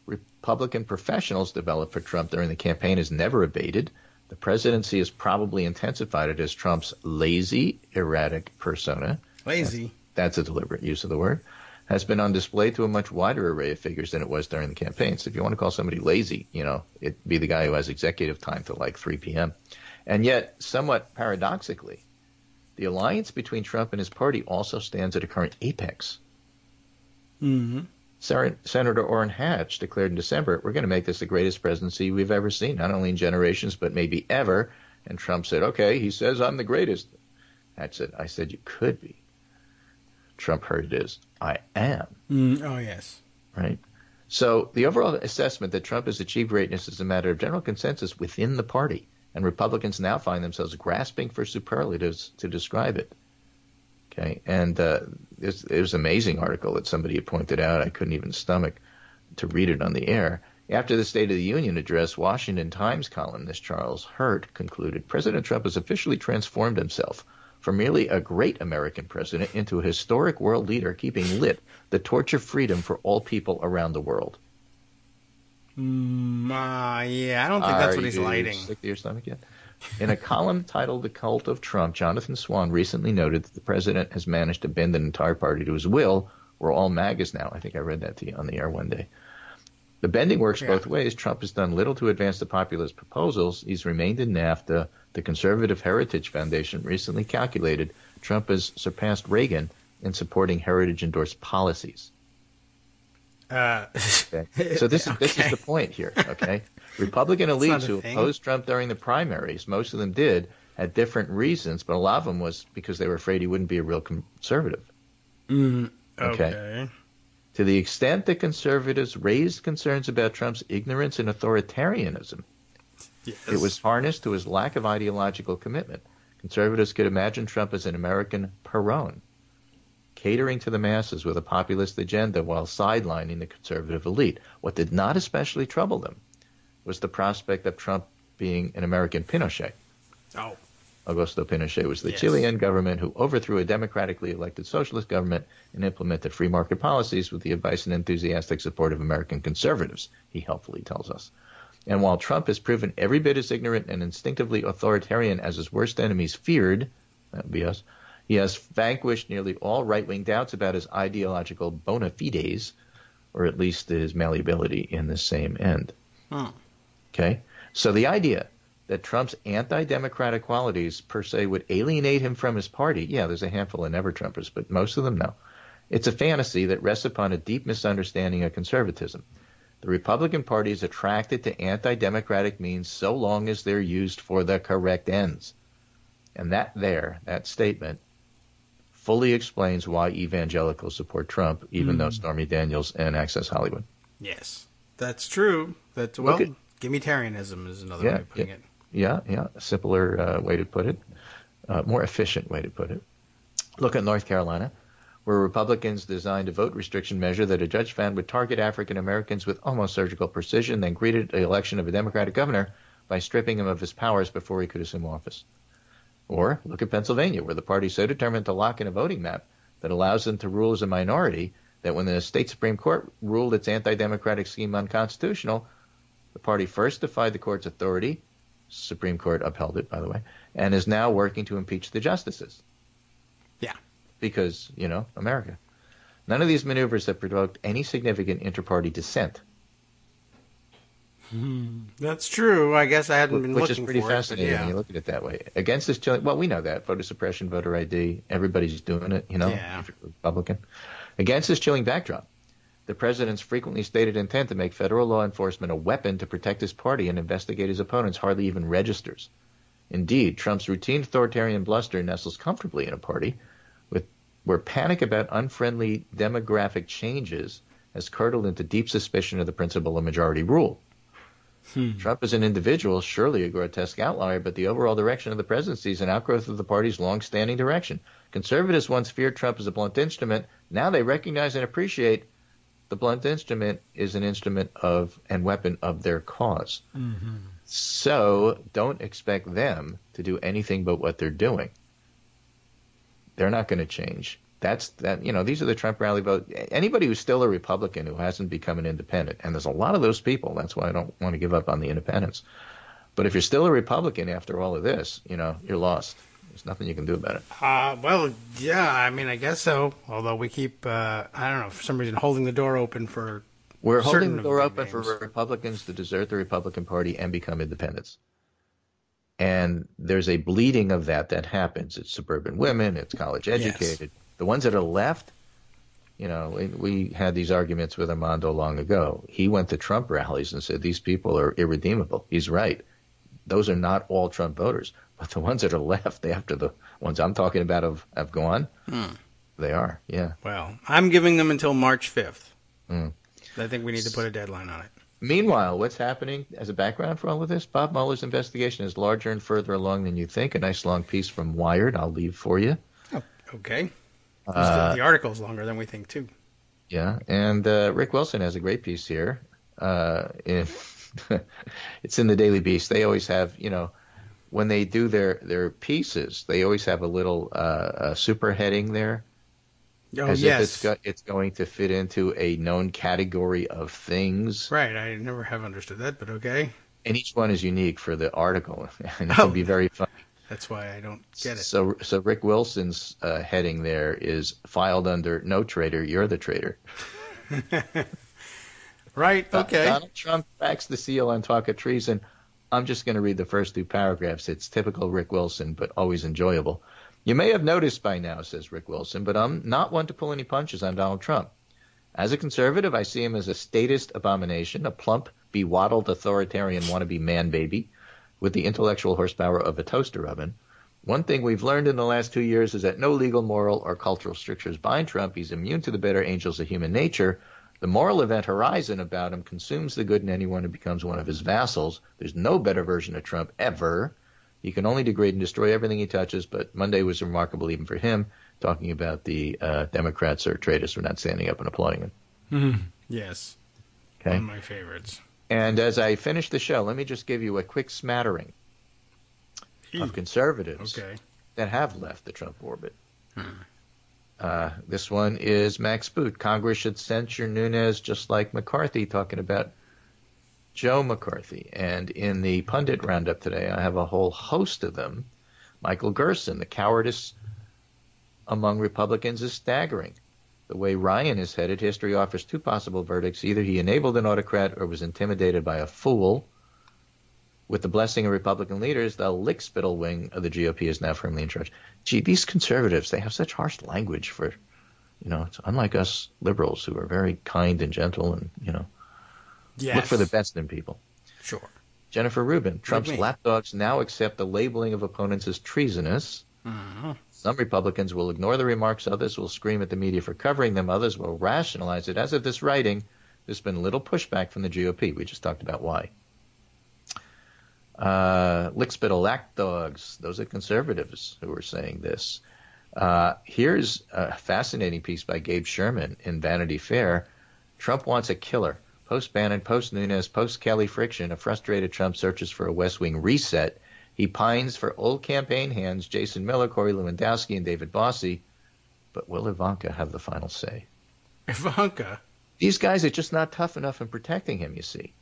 Republican professionals developed for Trump during the campaign is never abated. The presidency has probably intensified it as Trump's lazy, erratic persona. Lazy. That's a deliberate use of the word. Has been on display to a much wider array of figures than it was during the campaign. So if you want to call somebody lazy, it'd be the guy who has executive time till like 3 p.m. And yet, somewhat paradoxically, the alliance between Trump and his party also stands at a current apex. Mm-hmm. Senator Orrin Hatch declared in December, we're going to make this the greatest presidency we've ever seen, not only in generations, but maybe ever. And Trump said, okay, he says I'm the greatest. Hatch said, I said you could be. Trump heard it as, I am. Oh, yes. Right? So the overall assessment that Trump has achieved greatness is a matter of general consensus within the party, and Republicans now find themselves grasping for superlatives to describe it. Okay, and there's an amazing article that somebody had pointed out. I couldn't even stomach to read it on the air. After the State of the Union address, Washington Times columnist Charles Hurt concluded, President Trump has officially transformed himself from merely a great American president into a historic world leader keeping lit the torch of freedom for all people around the world. Yeah, I don't think that's what he's lighting. Are you sick to your stomach yet? In a column titled The Cult of Trump, Jonathan Swan recently noted that the president has managed to bend an entire party to his will. We're all MAGAs now. I think I read that to you on the air one day. The bending works both ways. Trump has done little to advance the populist proposals. He's remained in NAFTA. The Conservative Heritage Foundation recently calculated Trump has surpassed Reagan in supporting heritage-endorsed policies. Okay. So this is the point here, okay? Republican elites who opposed Trump during the primaries, most of them did, had different reasons, but a lot of them was because they were afraid he wouldn't be a real conservative. Okay. To the extent that conservatives raised concerns about Trump's ignorance and authoritarianism, it was harnessed to his lack of ideological commitment. Conservatives could imagine Trump as an American Perón, catering to the masses with a populist agenda while sidelining the conservative elite. What did not especially trouble them was the prospect of Trump being an American Pinochet. Augusto Pinochet was the Chilean government who overthrew a democratically elected socialist government and implemented free market policies with the advice and enthusiastic support of American conservatives, he helpfully tells us. And while Trump has proven every bit as ignorant and instinctively authoritarian as his worst enemies feared, that would be us, he has vanquished nearly all right-wing doubts about his ideological bona fides, or at least his malleability in the same end. Okay? So the idea that Trump's anti-democratic qualities per se would alienate him from his party, there's a handful of never-Trumpers, but most of them no. It's a fantasy that rests upon a deep misunderstanding of conservatism. The Republican Party is attracted to anti-democratic means so long as they're used for the correct ends. And that statement, fully explains why evangelicals support Trump, even though Stormy Daniels and Access Hollywood. Yes, that's true. Gimme-tarianism is another way of putting it. Yeah, a simpler way to put it, more efficient way to put it. Look at North Carolina, where Republicans designed a vote restriction measure that a judge found would target African Americans with almost surgical precision, then greeted the election of a Democratic governor by stripping him of his powers before he could assume office. Or look at Pennsylvania, where the party is so determined to lock in a voting map that allows them to rule as a minority that when the state Supreme Court ruled its anti-democratic scheme unconstitutional, the party first defied the court's authority, Supreme Court upheld it, by the way, and is now working to impeach the justices. Yeah. Because, America. None of these maneuvers have provoked any significant inter-party dissent. That's true. I guess I hadn't been looking for it. Which is pretty fascinating when you look at it that way. Against this chilling, we know that. Voter suppression, voter ID, everybody's doing it, if you're Republican. Against this chilling backdrop, the president's frequently stated intent to make federal law enforcement a weapon to protect his party and investigate his opponents hardly even registers. Indeed, Trump's routine authoritarian bluster nestles comfortably in a party where panic about unfriendly demographic changes has curdled into deep suspicion of the principle of majority rule. Trump as an individual is surely a grotesque outlier, but the overall direction of the presidency is an outgrowth of the party's long-standing direction. Conservatives once feared Trump as a blunt instrument. Now they recognize and appreciate the blunt instrument is an instrument of and weapon of their cause. So don't expect them to do anything but what they're doing. They're not going to change. These are the Trump rally vote. Anybody who's still a Republican who hasn't become an independent, and there's a lot of those people. That's why I don't want to give up on the independents. But if you're still a Republican after all of this, you're lost. There's nothing you can do about it. I guess so. Although we keep, I don't know, for some reason holding the door open for We're holding the door open for Republicans to desert the Republican Party and become independents. And there's a bleeding of that happens. It's suburban women. It's college educated. Yes. The ones that are left, we had these arguments with Armando long ago. He went to Trump rallies and said these people are irredeemable. He's right. Those are not all Trump voters. But the ones that are left after the ones I'm talking about have gone, they are, yeah. Well, I'm giving them until March 5th. I think we need to put a deadline on it. Meanwhile, what's happening as a background for all of this? Bob Mueller's investigation is larger and further along than you think. A nice long piece from Wired I'll leave for you. Oh, okay. The article's longer than we think, too. Yeah, and Rick Wilson has a great piece here. It's in the Daily Beast. They always have, when they do their pieces, they always have a little super heading there. Oh, as yes. if it's going to fit into a known category of things. Right. I never have understood that, but okay. And each one is unique for the article, and it can be very funny. That's why I don't get it. So Rick Wilson's heading there is filed under "No Traitor, You're the Traitor." Right. Okay. Donald Trump backs the seal on talk of treason. I'm just going to read the first 2 paragraphs. It's typical Rick Wilson, but always enjoyable. You may have noticed by now, says Rick Wilson, but I'm not one to pull any punches on Donald Trump. As a conservative, I see him as a statist abomination, a plump, bewaddled authoritarian wannabe man-baby with the intellectual horsepower of a toaster oven. One thing we've learned in the last 2 years is that no legal, moral, or cultural strictures bind Trump. He's immune to the better angels of human nature. The moral event horizon about him consumes the good in anyone who becomes one of his vassals. There's no better version of Trump ever. He can only degrade and destroy everything he touches, but Monday was remarkable even for him, talking about the Democrats are traitors for not standing up and applauding him. Mm-hmm. Yes. Okay. One of my favorites. And as I finish the show, let me just give you a quick smattering of conservatives that have left the Trump orbit. This one is Max Boot. Congress should censure Nunes just like McCarthy, talking about Joe McCarthy. And in the pundit roundup today, I have a whole host of them. Michael Gerson, the cowardice among Republicans is staggering. The way Ryan is headed, history offers 2 possible verdicts. Either he enabled an autocrat or was intimidated by a fool. With the blessing of Republican leaders, the lickspittle wing of the GOP is now firmly in charge. Gee, these conservatives, they have such harsh language for, it's unlike us liberals who are very kind and gentle and, look for the best in people. Sure. Jennifer Rubin, Trump's lapdogs now accept the labeling of opponents as treasonous. Some Republicans will ignore the remarks. Others will scream at the media for covering them. Others will rationalize it. As of this writing, there's been little pushback from the GOP. We just talked about why. Lickspittle lapdogs. Those are conservatives who are saying this. Here's a fascinating piece by Gabe Sherman in Vanity Fair. Trump wants a killer. Post-Bannon, post-Nunes, post-Kelly friction, a frustrated Trump searches for a West Wing reset. He pines for old campaign hands, Jason Miller, Corey Lewandowski, and David Bossie. But will Ivanka have the final say? Ivanka? These guys are just not tough enough in protecting him, you see.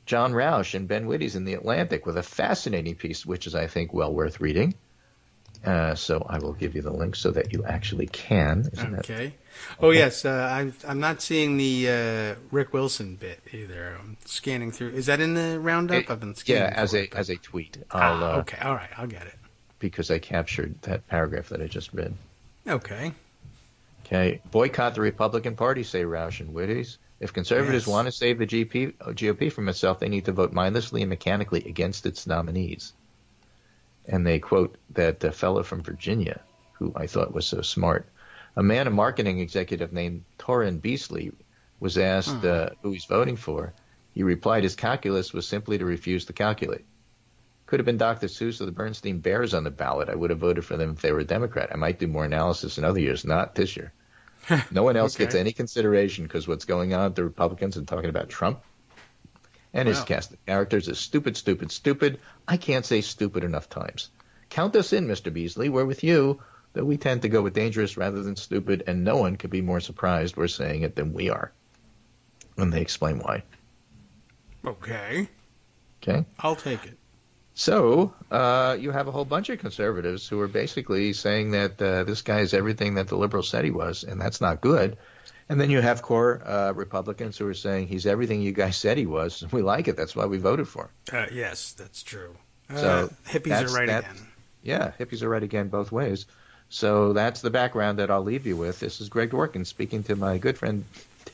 John Roush and Ben Wittes in The Atlantic with a fascinating piece, which is, I think, well worth reading. So I will give you the link so that you actually can. Okay. Oh, yes. I'm not seeing the Rick Wilson bit either. I'm scanning through. Is that in the roundup? I've been scanning. Yeah, as a tweet. Okay. All right. I'll get it. Because I captured that paragraph that I just read. Okay. Okay. Boycott the Republican Party, say Roush and Wittes. If conservatives want to save the GOP from itself, they need to vote mindlessly and mechanically against its nominees. And they quote that fellow from Virginia, who I thought was so smart. A marketing executive named Torrin Beasley was asked who he's voting for. He replied his calculus was simply to refuse to calculate. Could have been Dr. Seuss or the Bernstein Bears on the ballot. I would have voted for them if they were a Democrat. I might do more analysis in other years, not this year. No one else gets any consideration because what's going on with the Republicans and talking about Trump and his cast of characters is stupid, stupid, stupid. I can't say stupid enough times. Count us in, Mr. Beasley. We're with you, though we tend to go with dangerous rather than stupid, and no one could be more surprised we're saying it than we are. And they explain why. Okay. Okay? I'll take it. So you have a whole bunch of conservatives who are basically saying that this guy is everything that the liberals said he was, and that's not good. And then you have core Republicans who are saying he's everything you guys said he was, and we like it. That's why we voted for him. Yes, that's true. So hippies are right again. Yeah, hippies are right again both ways. So that's the background that I'll leave you with. This is Greg Dworkin speaking to my good friend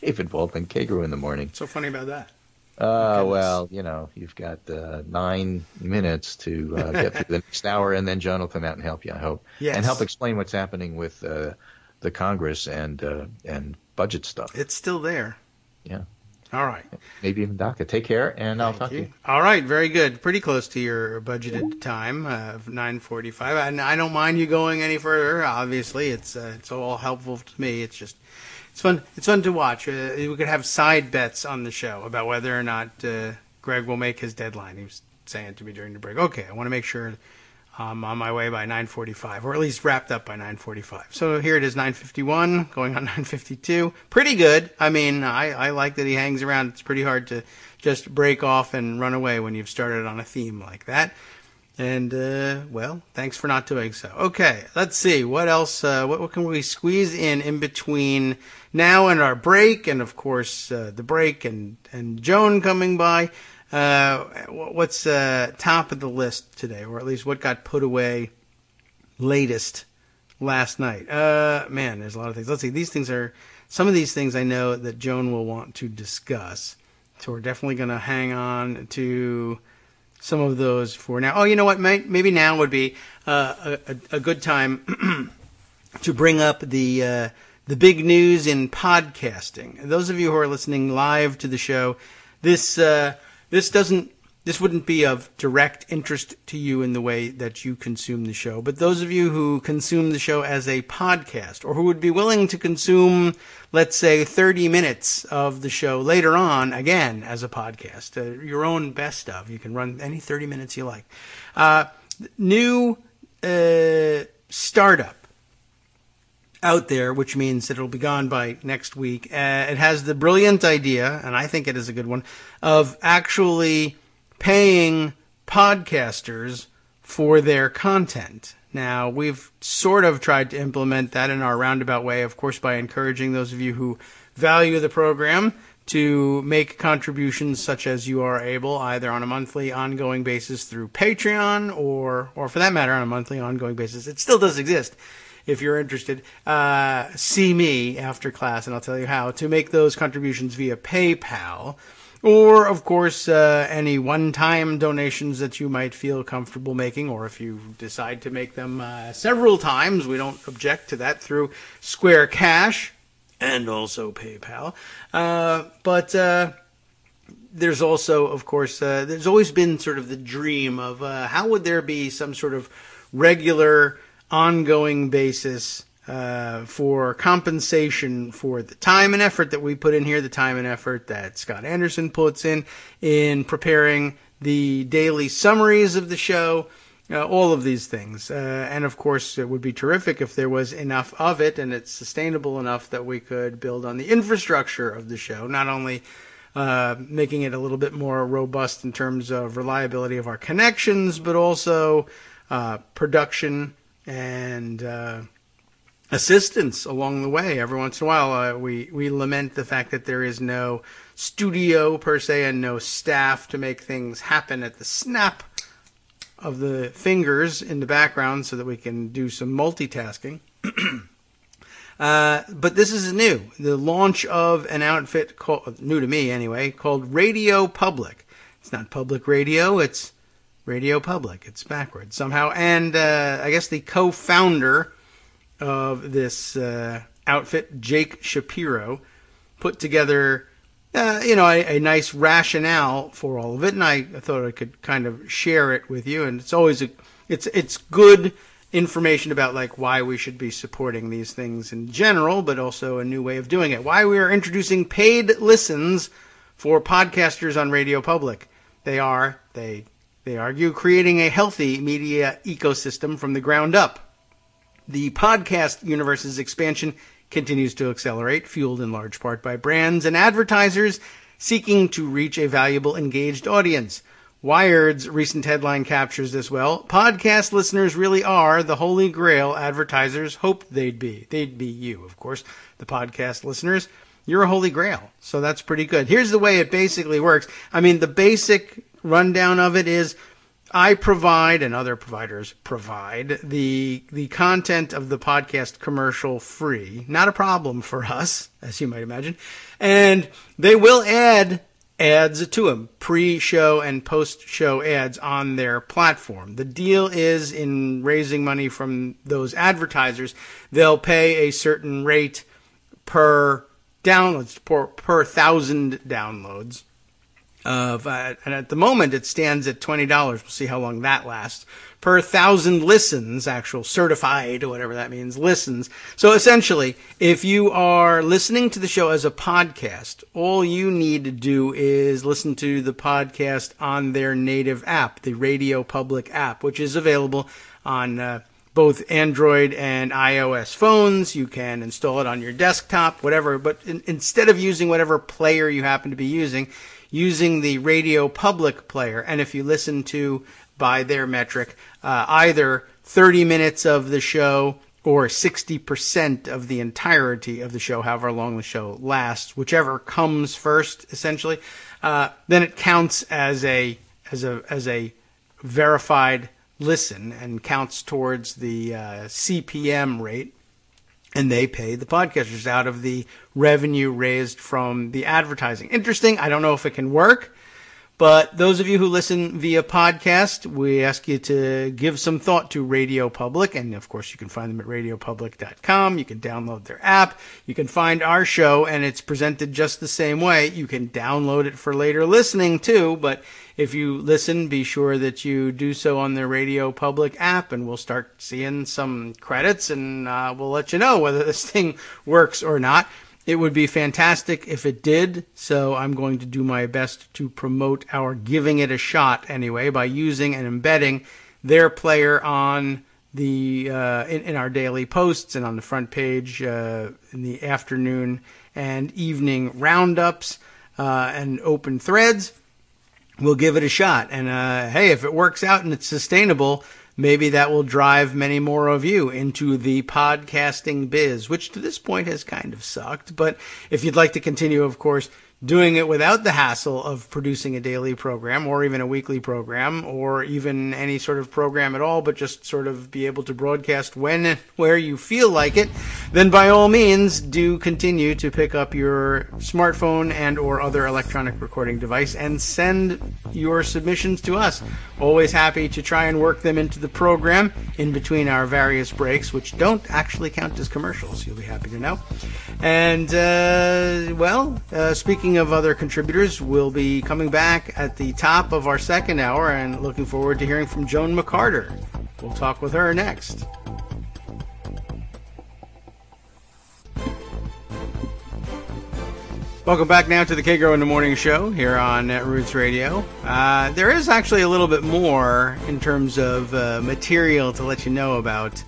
David Waldman, Kagro in the morning. What's so funny about that? Well, you've got 9 minutes to get through the next hour, and then John will come out and help you, I hope. Yes. And help explain what's happening with the Congress and budget stuff. It's still there. Yeah. All right. Maybe even DACA. Take care, and I'll talk to you. All right. Very good. Pretty close to your budgeted time of 9:45. And I don't mind you going any further. Obviously, it's all helpful to me. It's just it's fun. It's fun to watch. We could have side bets on the show about whether or not Greg will make his deadline. He was saying to me during the break, okay, I want to make sure I'm on my way by 9:45, or at least wrapped up by 9:45. So here it is, 9:51, going on 9:52. Pretty good. I mean, I like that he hangs around. It's pretty hard to just break off and run away when you've started on a theme like that. And, well, thanks for not doing so. Okay, let's see. What else? What can we squeeze in between now and our break? And, of course, the break and Joan coming by. What's top of the list today, or at least what got put away latest last night? Man, there's a lot of things. Let's see. Some of these things I know that Joan will want to discuss. So we're definitely going to hang on to some of those for now. Oh, you know what? Maybe now would be a good time to bring up the big news in podcasting. And those of you who are listening live to the show, this wouldn't be of direct interest to you in the way that you consume the show. But those of you who consume the show as a podcast, or who would be willing to consume, let's say, 30 minutes of the show later on, again, as a podcast, your own best of. You can run any 30 minutes you like. New startup out there, which means that it'll be gone by next week. It has the brilliant idea, and I think it is a good one, of actually paying podcasters for their content. Now, we've sort of tried to implement that in our roundabout way, of course, by encouraging those of you who value the program to make contributions such as you are able, either on a monthly ongoing basis through Patreon, or for that matter, on a monthly ongoing basis. It still does exist. If you're interested, see me after class and I'll tell you how to make those contributions via PayPal. Or, of course, any one-time donations that you might feel comfortable making, or if you decide to make them several times, we don't object to that, through Square Cash and also PayPal. But there's also, of course, there's always been sort of the dream of how would there be some sort of regular, ongoing basis for compensation for the time and effort that we put in here, the time and effort that Scott Anderson puts in preparing the daily summaries of the show, all of these things. And of course, it would be terrific if there was enough of it and it's sustainable enough that we could build on the infrastructure of the show, not only making it a little bit more robust in terms of reliability of our connections, but also production and assistance along the way. Every once in a while, we lament the fact that there is no studio per se and no staff to make things happen at the snap of the fingers in the background so that we can do some multitasking. But this is new. The launch of an outfit called, new to me anyway, called Radio Public. It's not public radio, it's Radio Public. It's backwards somehow. And I guess the co-founder of this outfit, Jake Shapiro, put together a nice rationale for all of it, and I thought I could kind of share it with you. And it's always it's good information about like why we should be supporting these things in general, but also a new way of doing it. Why we are introducing paid listens for podcasters on Radio Public. They argue creating a healthy media ecosystem from the ground up. The podcast universe's expansion continues to accelerate, fueled in large part by brands and advertisers seeking to reach a valuable, engaged audience. Wired's recent headline captures this well. Podcast listeners really are the holy grail advertisers hoped they'd be. They'd be you, of course, the podcast listeners. You're a holy grail, so that's pretty good. Here's the way it basically works. I mean, the basic rundown of it is I provide, and other providers provide, the content of the podcast commercial free. Not a problem for us, as you might imagine. And they will add ads to them, pre-show and post-show ads on their platform. The deal is, in raising money from those advertisers, they'll pay a certain rate per downloads, per 1,000 downloads. and at the moment it stands at $20. We'll see how long that lasts per 1,000 listens, actual certified or whatever that means, listens. So essentially, if you are listening to the show as a podcast, all you need to do is listen to the podcast on their native app, the Radio Public app, which is available on both Android and iOS phones. You can install it on your desktop, whatever, but instead of using whatever player you happen to be using the Radio Public player. And if you listen to, by their metric, either 30 minutes of the show or 60% of the entirety of the show, however long the show lasts, whichever comes first, essentially, then it counts as a verified listen and counts towards the CPM rate, and they pay the podcasters out of the revenue raised from the advertising. Interesting. I don't know if it can work, but those of you who listen via podcast, we ask you to give some thought to Radio Public, and of course you can find them at radiopublic.com. You can download their app. You can find our show, and it's presented just the same way. You can download it for later listening too, but if you listen, be sure that you do so on the Radio Public app, and we'll start seeing some credits, and we'll let you know whether this thing works or not. It would be fantastic if it did, so I'm going to do my best to promote our giving it a shot anyway by using and embedding their player on the in our daily posts and on the front page in the afternoon and evening roundups and open threads. We'll give it a shot, and hey, if it works out and it's sustainable, maybe that will drive many more of you into the podcasting biz, which to this point has kind of sucked. But if you'd like to continue, of course, doing it without the hassle of producing a daily program or even a weekly program or even any sort of program at all, but just sort of be able to broadcast when and where you feel like it, then by all means do continue to pick up your smartphone and or other electronic recording device and send your submissions to us. Always happy to try and work them into the program in between our various breaks, which don't actually count as commercials, you'll be happy to know. And, speaking of other contributors, we'll be coming back at the top of our second hour and looking forward to hearing from Joan McCarter. We'll talk with her next. Welcome back now to the Kagro in the Morning Show here on Roots Radio. There is actually a little bit more in terms of material to let you know about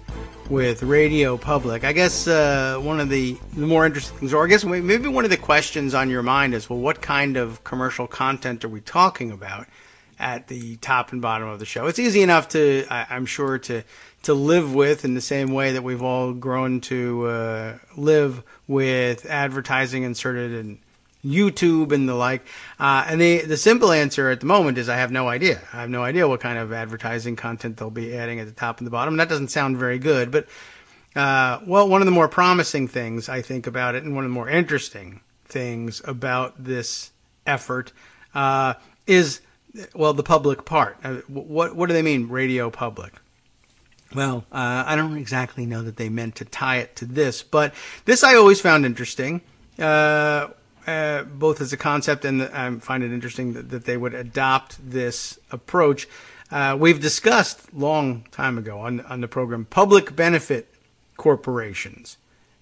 with Radio Public. I guess one of the more interesting things, or I guess maybe one of the questions on your mind is, well, what kind of commercial content are we talking about at the top and bottom of the show? It's easy enough to, I'm sure, to live with in the same way that we've all grown to live with advertising inserted in YouTube and the like. And the simple answer at the moment is I have no idea. I have no idea what kind of advertising content they'll be adding at the top and the bottom. That doesn't sound very good, but one of the more promising things I think about it, and one of the more interesting things about this effort is, well, the public part. What do they mean, Radio Public? Well, I don't exactly know that they meant to tie it to this, but this I always found interesting. Both as a concept and I find it interesting that they would adopt this approach. We've discussed long time ago on the program public benefit corporations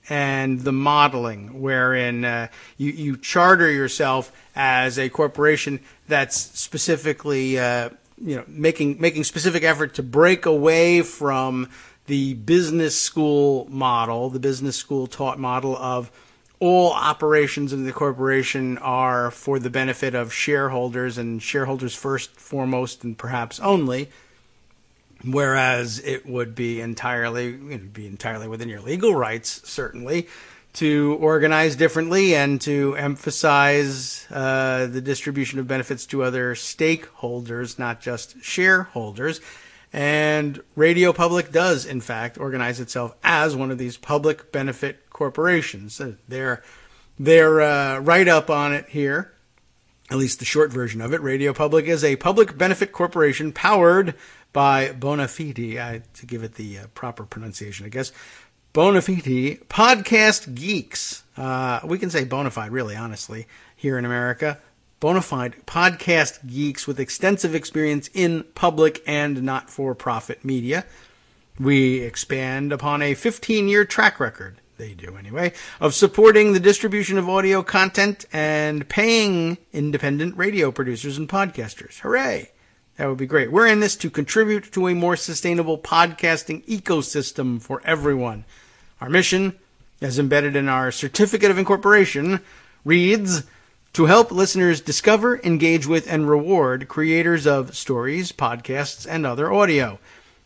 and the modeling wherein you charter yourself as a corporation that's specifically making specific effort to break away from the business school model, the business school taught model of all operations of the corporation are for the benefit of shareholders and shareholders first, foremost, and perhaps only, whereas it would be entirely within your legal rights, certainly, to organize differently and to emphasize the distribution of benefits to other stakeholders, not just shareholders. And Radio Public does, in fact, organize itself as one of these public benefit corporations. They're write-up on it here, at least the short version of it. Radio Public is a public benefit corporation powered by bona fide, to give it the proper pronunciation, I guess, bona fide podcast geeks. We can say bona fide, really, honestly, here in America. bona fide podcast geeks with extensive experience in public and not-for-profit media. We expand upon a 15-year track record, they do anyway, of supporting the distribution of audio content and paying independent radio producers and podcasters. Hooray! That would be great. We're in this to contribute to a more sustainable podcasting ecosystem for everyone. Our mission, as embedded in our certificate of incorporation, reads, to help listeners discover, engage with, and reward creators of stories, podcasts, and other audio.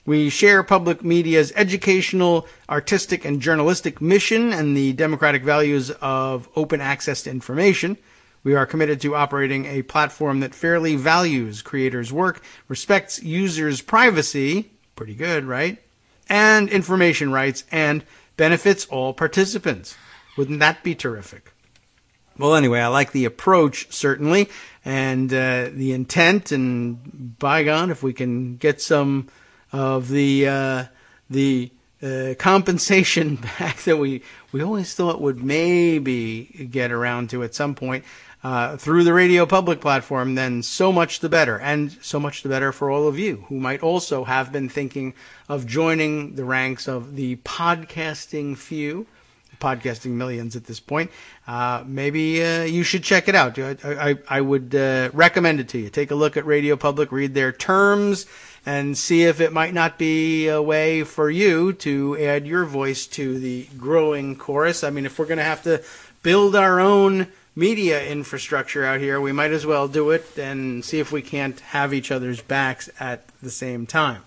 We share public media's educational, artistic, and journalistic mission and the democratic values of open access to information. We are committed to operating a platform that fairly values creators' work, respects users' privacy, pretty good, right? And information rights, and benefits all participants. Wouldn't that be terrific? Well, anyway, I like the approach, certainly, and the intent, and by God, if we can get some of the compensation back that we always thought would maybe get around to at some point through the Radio Public platform, then so much the better. And so much the better for all of you who might also have been thinking of joining the ranks of the podcasting few, podcasting millions at this point. Maybe you should check it out. I would recommend it to you. Take a look at Radio Public, read their terms, and see if it might not be a way for you to add your voice to the growing chorus. I mean, if we're going to have to build our own media infrastructure out here, we might as well do it and see if we can't have each other's backs at the same time.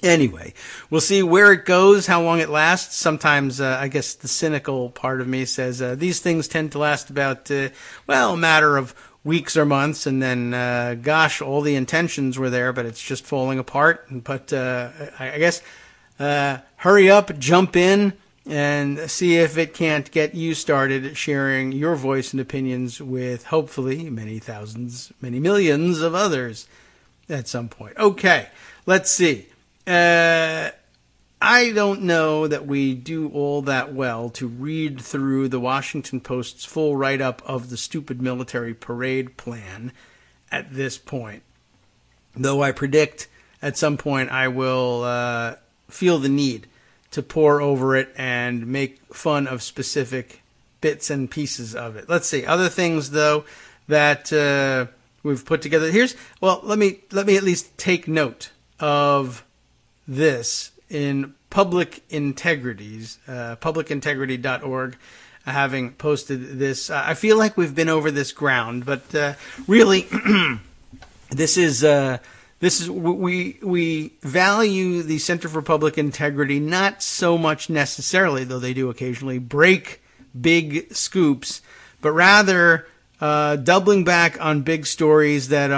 Anyway, we'll see where it goes, how long it lasts. Sometimes, I guess the cynical part of me says these things tend to last about, a matter of weeks or months, and then, gosh, all the intentions were there, but it's just falling apart. But I guess hurry up, jump in, and see if it can't get you started sharing your voice and opinions with, hopefully, many thousands, many millions of others at some point. Okay, let's see. I don't know that we do all that well to read through the Washington Post's full write-up of the stupid military parade plan at this point. Though I predict at some point I will feel the need to pore over it and make fun of specific bits and pieces of it. Let's see. Other things, though, that we've put together. Let me at least take note of this in Public Integrities, publicintegrity.org, having posted this. I feel like we've been over this ground, but really, this is we value the Center for Public Integrity not so much necessarily, though they do occasionally break big scoops, but rather doubling back on big stories that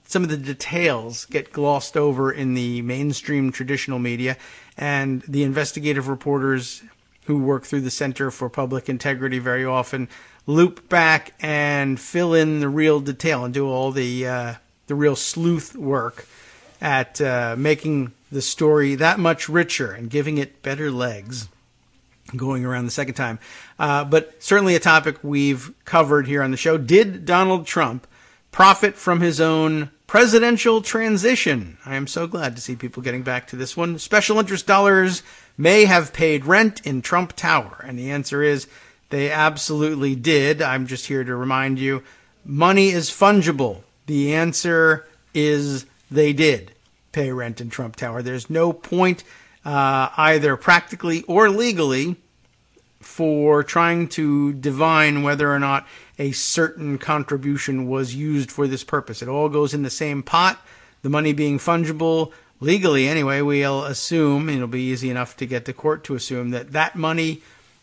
some of the details get glossed over in the mainstream traditional media, and the investigative reporters who work through the Center for Public Integrity very often loop back and fill in the real detail and do all the real sleuth work at making the story that much richer and giving it better legs going around the second time. But certainly a topic we've covered here on the show. Did Donald Trump profit from his own presidential transition? I am so glad to see people getting back to this one. Special interest dollars may have paid rent in Trump Tower. And the answer is they absolutely did. I'm just here to remind you, money is fungible. The answer is they did pay rent in Trump Tower. There's no point either practically or legally for trying to divine whether or not a certain contribution was used for this purpose. It all goes in the same pot, the money being fungible. Legally, anyway, we'll assume, it'll be easy enough to get the court to assume, that that money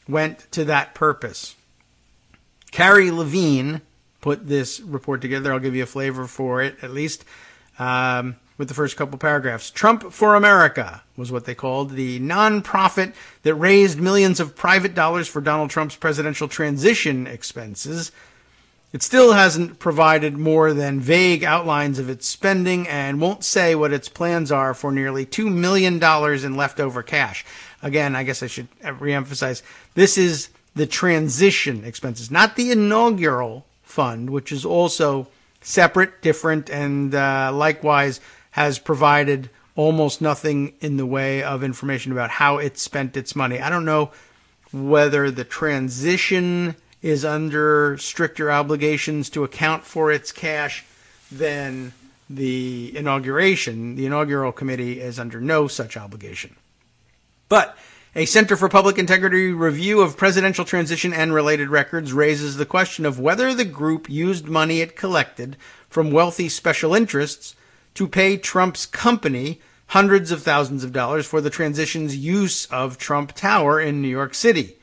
went to that purpose. Carrie Levine put this report together. I'll give you a flavor for it, at least, with the first couple paragraphs. Trump for America was what they called the nonprofit that raised millions of private dollars for Donald Trump's presidential transition expenses. It still hasn't provided more than vague outlines of its spending and won't say what its plans are for nearly $2 million in leftover cash. Again, I guess I should reemphasize, this is the transition expenses, not the inaugural fund, which is also separate, different, and likewise has provided almost nothing in the way of information about how it spent its money. I don't know whether the transition is under stricter obligations to account for its cash than the inauguration. The inaugural committee is under no such obligation. But a Center for Public Integrity review of presidential transition and related records raises the question of whether the group used money it collected from wealthy special interests to pay Trump's company hundreds of thousands of dollars for the transition's use of Trump Tower in New York City.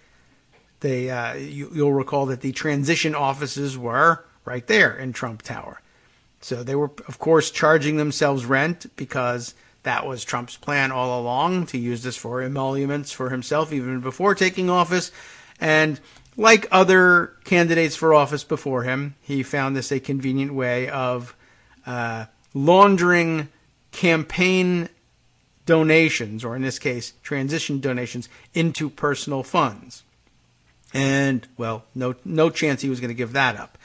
You'll recall that the transition offices were right there in Trump Tower. So they were, of course, charging themselves rent because that was Trump's plan all along, to use this for emoluments for himself even before taking office. And like other candidates for office before him, he found this a convenient way of laundering campaign donations, or in this case, transition donations, into personal funds. And, well, no chance he was going to give that up.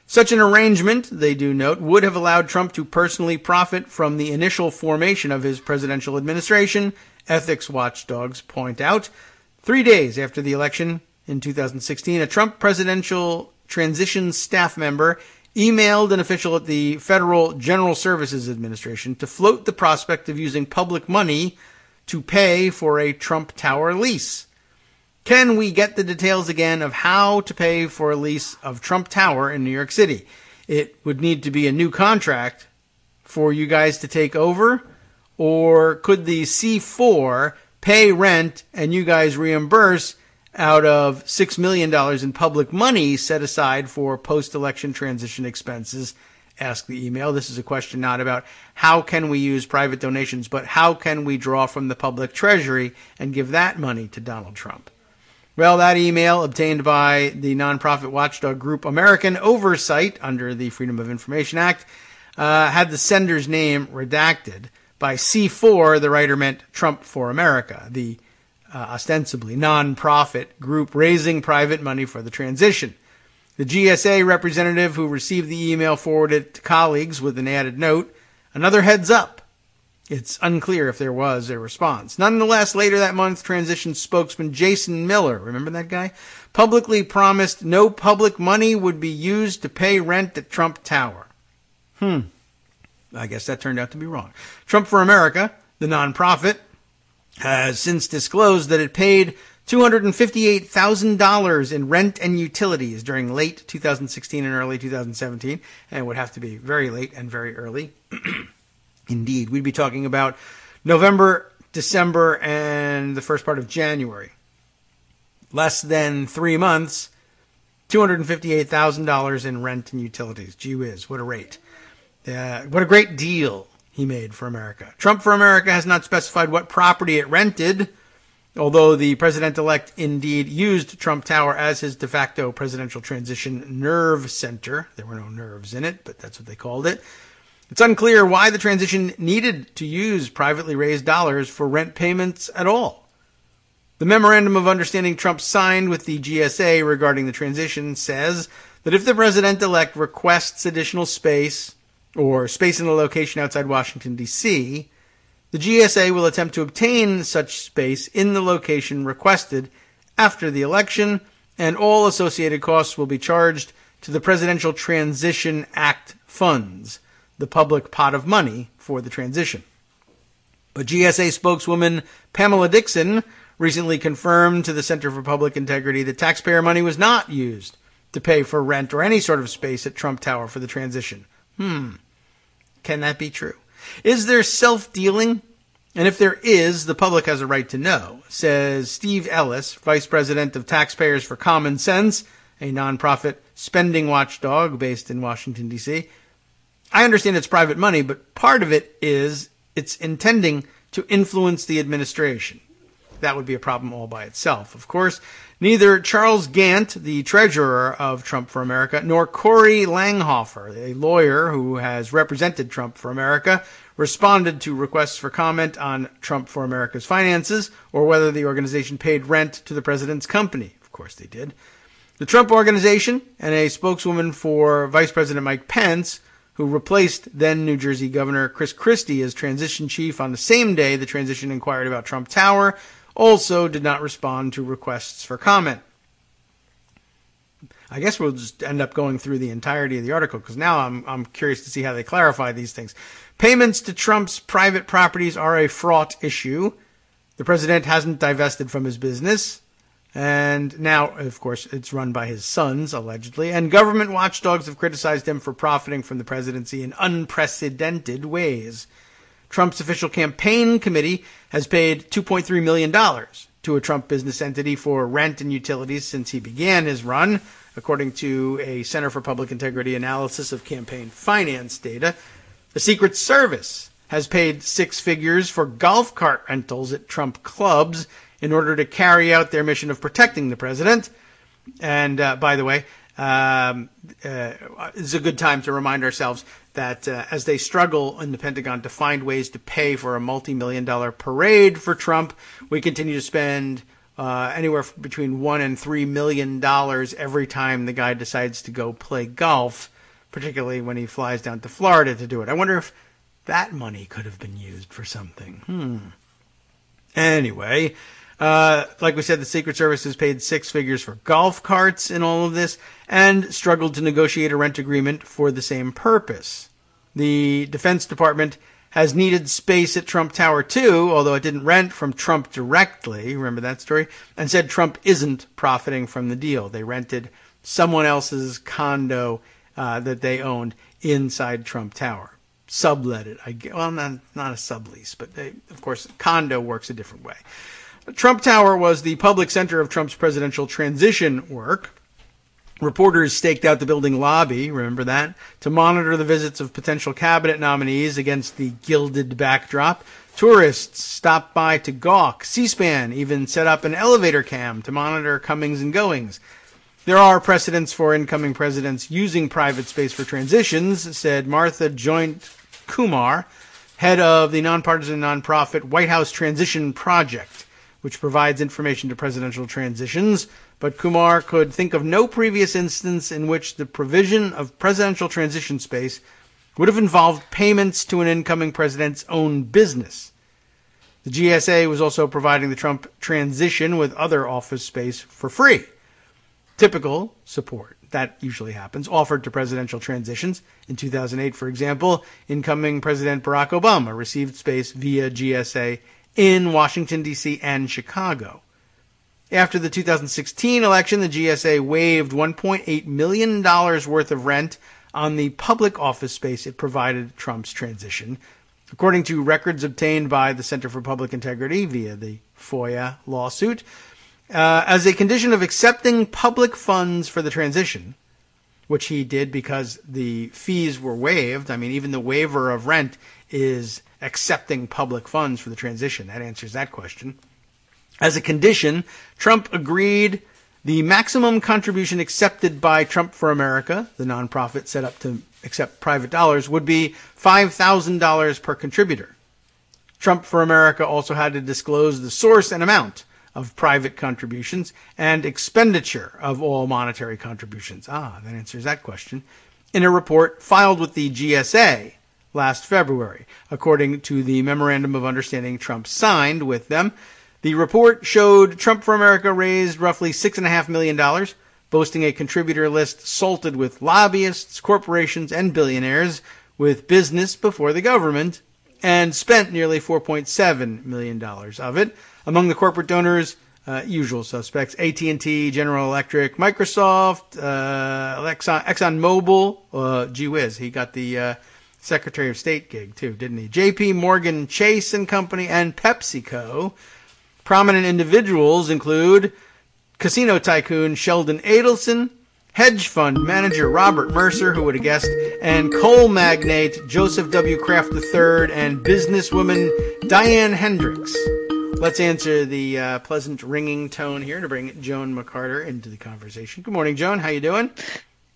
Such an arrangement, they do note, would have allowed Trump to personally profit from the initial formation of his presidential administration, ethics watchdogs point out. 3 days after the election in 2016, a Trump presidential transition staff member emailed an official at the Federal General Services Administration to float the prospect of using public money to pay for a Trump Tower lease. Can we get the details again of how to pay for a lease of Trump Tower in New York City? It would need to be a new contract for you guys to take over, or could the C4 pay rent and you guys reimburse out of $6 million in public money set aside for post-election transition expenses? Asked the email. This is a question not about how can we use private donations, but how can we draw from the public treasury and give that money to Donald Trump? Well, that email, obtained by the nonprofit watchdog group American Oversight under the Freedom of Information Act, had the sender's name redacted. By C4, the writer meant Trump for America, the ostensibly nonprofit group raising private money for the transition. The GSA representative who received the email forwarded it to colleagues with an added note, "Another heads up." It's unclear if there was a response. Nonetheless, later that month, transition spokesman Jason Miller, remember that guy, publicly promised no public money would be used to pay rent at Trump Tower. I guess that turned out to be wrong. Trump for America, the nonprofit, has since disclosed that it paid $258,000 in rent and utilities during late 2016 and early 2017, and it would have to be very late and very early. Indeed, we'd be talking about November, December, and the first part of January. Less than 3 months, $258,000 in rent and utilities. Gee whiz, what a rate. What a great deal he made for America. Trump for America has not specified what property it rented, although the president-elect indeed used Trump Tower as his de facto presidential transition nerve center. There were no nerves in it, but that's what they called it. It's unclear why the transition needed to use privately raised dollars for rent payments at all. The Memorandum of Understanding Trump signed with the GSA regarding the transition says that if the president-elect requests additional space or space in a location outside Washington, D.C., the GSA will attempt to obtain such space in the location requested after the election, and all associated costs will be charged to the Presidential Transition Act funds, the public pot of money for the transition. But GSA spokeswoman Pamela Dixon recently confirmed to the Center for Public Integrity that taxpayer money was not used to pay for rent or any sort of space at Trump Tower for the transition. Can that be true? Is there self-dealing? And if there is, the public has a right to know, says Steve Ellis, Vice President of Taxpayers for Common Sense, a nonprofit spending watchdog based in Washington, D.C. I understand it's private money, but part of it is it's intending to influence the administration. That would be a problem all by itself. Of course, neither Charles Gant, the treasurer of Trump for America, nor Corey Langhofer, a lawyer who has represented Trump for America, responded to requests for comment on Trump for America's finances or whether the organization paid rent to the president's company. Of course they did. The Trump Organization and a spokeswoman for Vice President Mike Pence, who replaced then New Jersey Governor Chris Christie as transition chief on the same day the transition inquired about Trump Tower, also did not respond to requests for comment. I guess we'll just end up going through the entirety of the article because now I'm curious to see how they clarify these things. Payments to Trump's private properties are a fraught issue. The president hasn't divested from his business. And now, of course, it's run by his sons, allegedly. And government watchdogs have criticized him for profiting from the presidency in unprecedented ways. Trump's official campaign committee has paid $2.3 million to a Trump business entity for rent and utilities since he began his run, according to a Center for Public Integrity analysis of campaign finance data. The Secret Service has paid six figures for golf cart rentals at Trump clubs in order to carry out their mission of protecting the president. And by the way, it's a good time to remind ourselves that as they struggle in the Pentagon to find ways to pay for a multi-million-dollar parade for Trump, we continue to spend anywhere between $1 and $3 million every time the guy decides to go play golf, particularly when he flies down to Florida to do it. I wonder if that money could have been used for something. Anyway, like we said, the Secret Service has paid six figures for golf carts in all of this and struggled to negotiate a rent agreement for the same purpose. The Defense Department has needed space at Trump Tower too, although it didn't rent from Trump directly, remember that story, and said Trump isn't profiting from the deal. They rented someone else's condo that they owned inside Trump Tower. Sublet it. Well, not a sublease, but of course, condo works a different way. Trump Tower was the public center of Trump's presidential transition work. Reporters staked out the building lobby, remember that, to monitor the visits of potential cabinet nominees against the gilded backdrop. Tourists stopped by to gawk. C-SPAN even set up an elevator cam to monitor comings and goings. There are precedents for incoming presidents using private space for transitions, said Martha Joint Kumar, head of the nonpartisan nonprofit White House Transition Project, which provides information to presidential transitions. But Kumar could think of no previous instance in which the provision of presidential transition space would have involved payments to an incoming president's own business. The GSA was also providing the Trump transition with other office space for free. Typical support, that usually happens, offered to presidential transitions. In 2008, for example, incoming President Barack Obama received space via GSA in Washington, D.C. and Chicago. After the 2016 election, the GSA waived $1.8 million worth of rent on the public office space it provided Trump's transition, according to records obtained by the Center for Public Integrity via the FOIA lawsuit. As a condition of accepting public funds for the transition, which he did because the fees were waived. I mean, even the waiver of rent is accepting public funds for the transition. That answers that question. As a condition, Trump agreed the maximum contribution accepted by Trump for America, the nonprofit set up to accept private dollars, would be $5,000 per contributor. Trump for America also had to disclose the source and amount of private contributions and expenditure of all monetary contributions. That answers that question. In a report filed with the GSA last February, according to the Memorandum of Understanding Trump signed with them, the report showed Trump for America raised roughly $6.5 million, boasting a contributor list salted with lobbyists, corporations, and billionaires with business before the government, and spent nearly $4.7 million of it. Among the corporate donors, usual suspects, AT&T, General Electric, Microsoft, ExxonMobil, gee whiz, he got the Secretary of State gig too, didn't he? JP Morgan Chase and Company and PepsiCo. Prominent individuals include casino tycoon Sheldon Adelson, hedge fund manager Robert Mercer, who would have guessed, and coal magnate Joseph W. Kraft III, and businesswoman Diane Hendricks. Let's answer the pleasant ringing tone here to bring Joan McCarter into the conversation. Good morning, Joan. How you doing?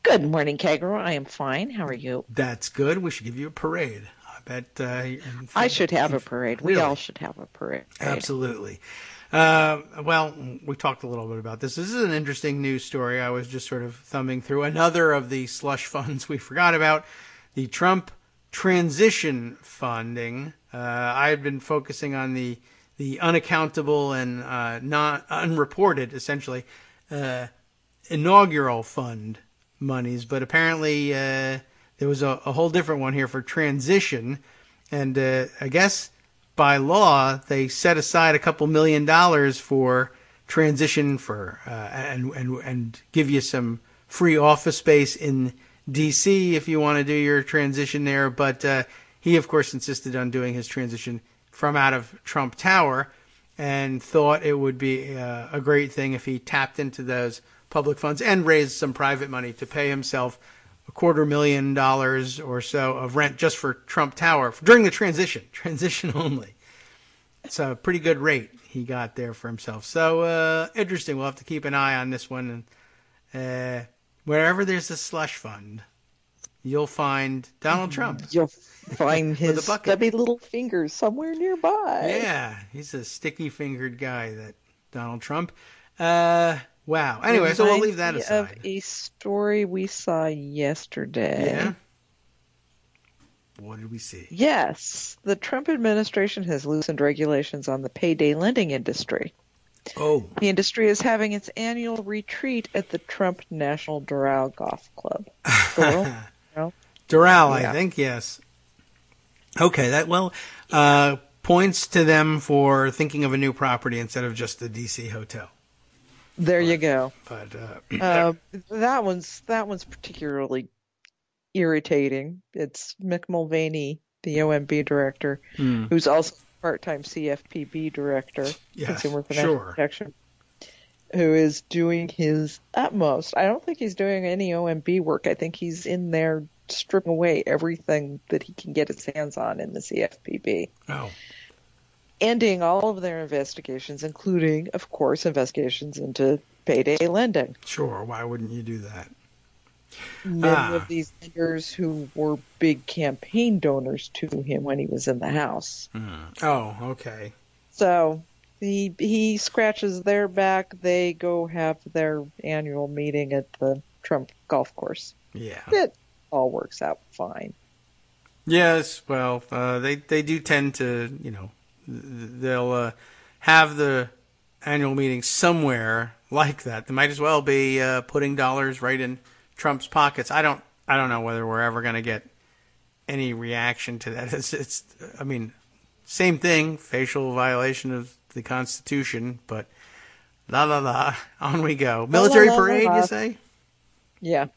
Good morning, Kagro. I am fine. How are you? That's good. We should give you a parade. I bet. I should have a parade. We all should have a parade. Absolutely. Well, we talked a little bit about this. This is an interesting news story. I was just sort of thumbing through another of the slush funds we forgot about, the Trump transition funding. I had been focusing on the unaccountable and not unreported, essentially, inaugural fund monies, but apparently there was a whole different one here for transition, and I guess by law they set aside a couple $1 million for transition for and give you some free office space in D.C. if you want to do your transition there, but he of course insisted on doing his transition from out of Trump Tower and thought it would be a great thing if he tapped into those public funds and raised some private money to pay himself $250,000 or so of rent just for Trump Tower during the transition only. It's a pretty good rate he got there for himself. So interesting. We'll have to keep an eye on this one. And wherever there's a slush fund, you'll find Donald Trump. You'll find his stubby little fingers somewhere nearby. Yeah, he's a sticky-fingered guy, that Donald Trump. Wow. Anyway, so we'll leave that aside. Of a story we saw yesterday. Yeah? What did we see? Yes. The Trump administration has loosened regulations on the payday lending industry. Oh. The industry is having its annual retreat at the Trump National Doral Golf Club. Doral, I think, yes. Okay, that points to them for thinking of a new property instead of just the D.C. hotel. There you go. But that one's particularly irritating. It's Mick Mulvaney, the OMB director, who's also part-time CFPB director, Consumer Financial Protection, who is doing his utmost. I don't think he's doing any OMB work. I think he's in there stripping away everything that he can get his hands on in the CFPB. Oh. Ending all of their investigations, including, of course, investigations into payday lending. Sure, why wouldn't you do that? Many of these lenders who were big campaign donors to him when he was in the House. Oh, okay. So he scratches their back. They go have their annual meeting at the Trump golf course. Yeah. It all works out fine. Yes, well, they do tend to, they'll have the annual meeting somewhere like that. They might as well be putting dollars right in Trump's pockets. I don't know whether we're ever going to get any reaction to that. It's same thing, facial violation of the Constitution, but on we go. Military parade, you say? Yeah.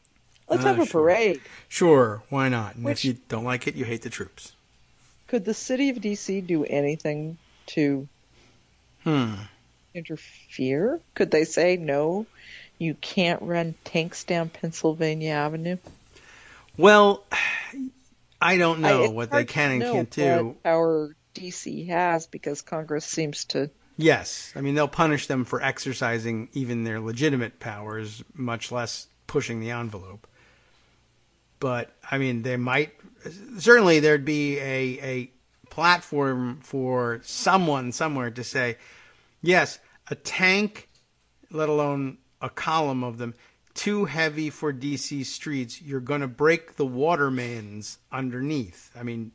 Let's have a parade. Sure, why not? And if you don't like it, you hate the troops. Could the city of D.C. do anything to interfere? Could they say, no, you can't run tanks down Pennsylvania Avenue? Well, I don't know what they can and can't do. What power D.C. has, because Congress seems to... Yes. I mean, they'll punish them for exercising even their legitimate powers, much less pushing the envelope. But, I mean, they might... Certainly there'd be a platform for someone somewhere to say, yes, a tank, let alone a column of them, too heavy for D.C. streets. You're going to break the water mains underneath. I mean,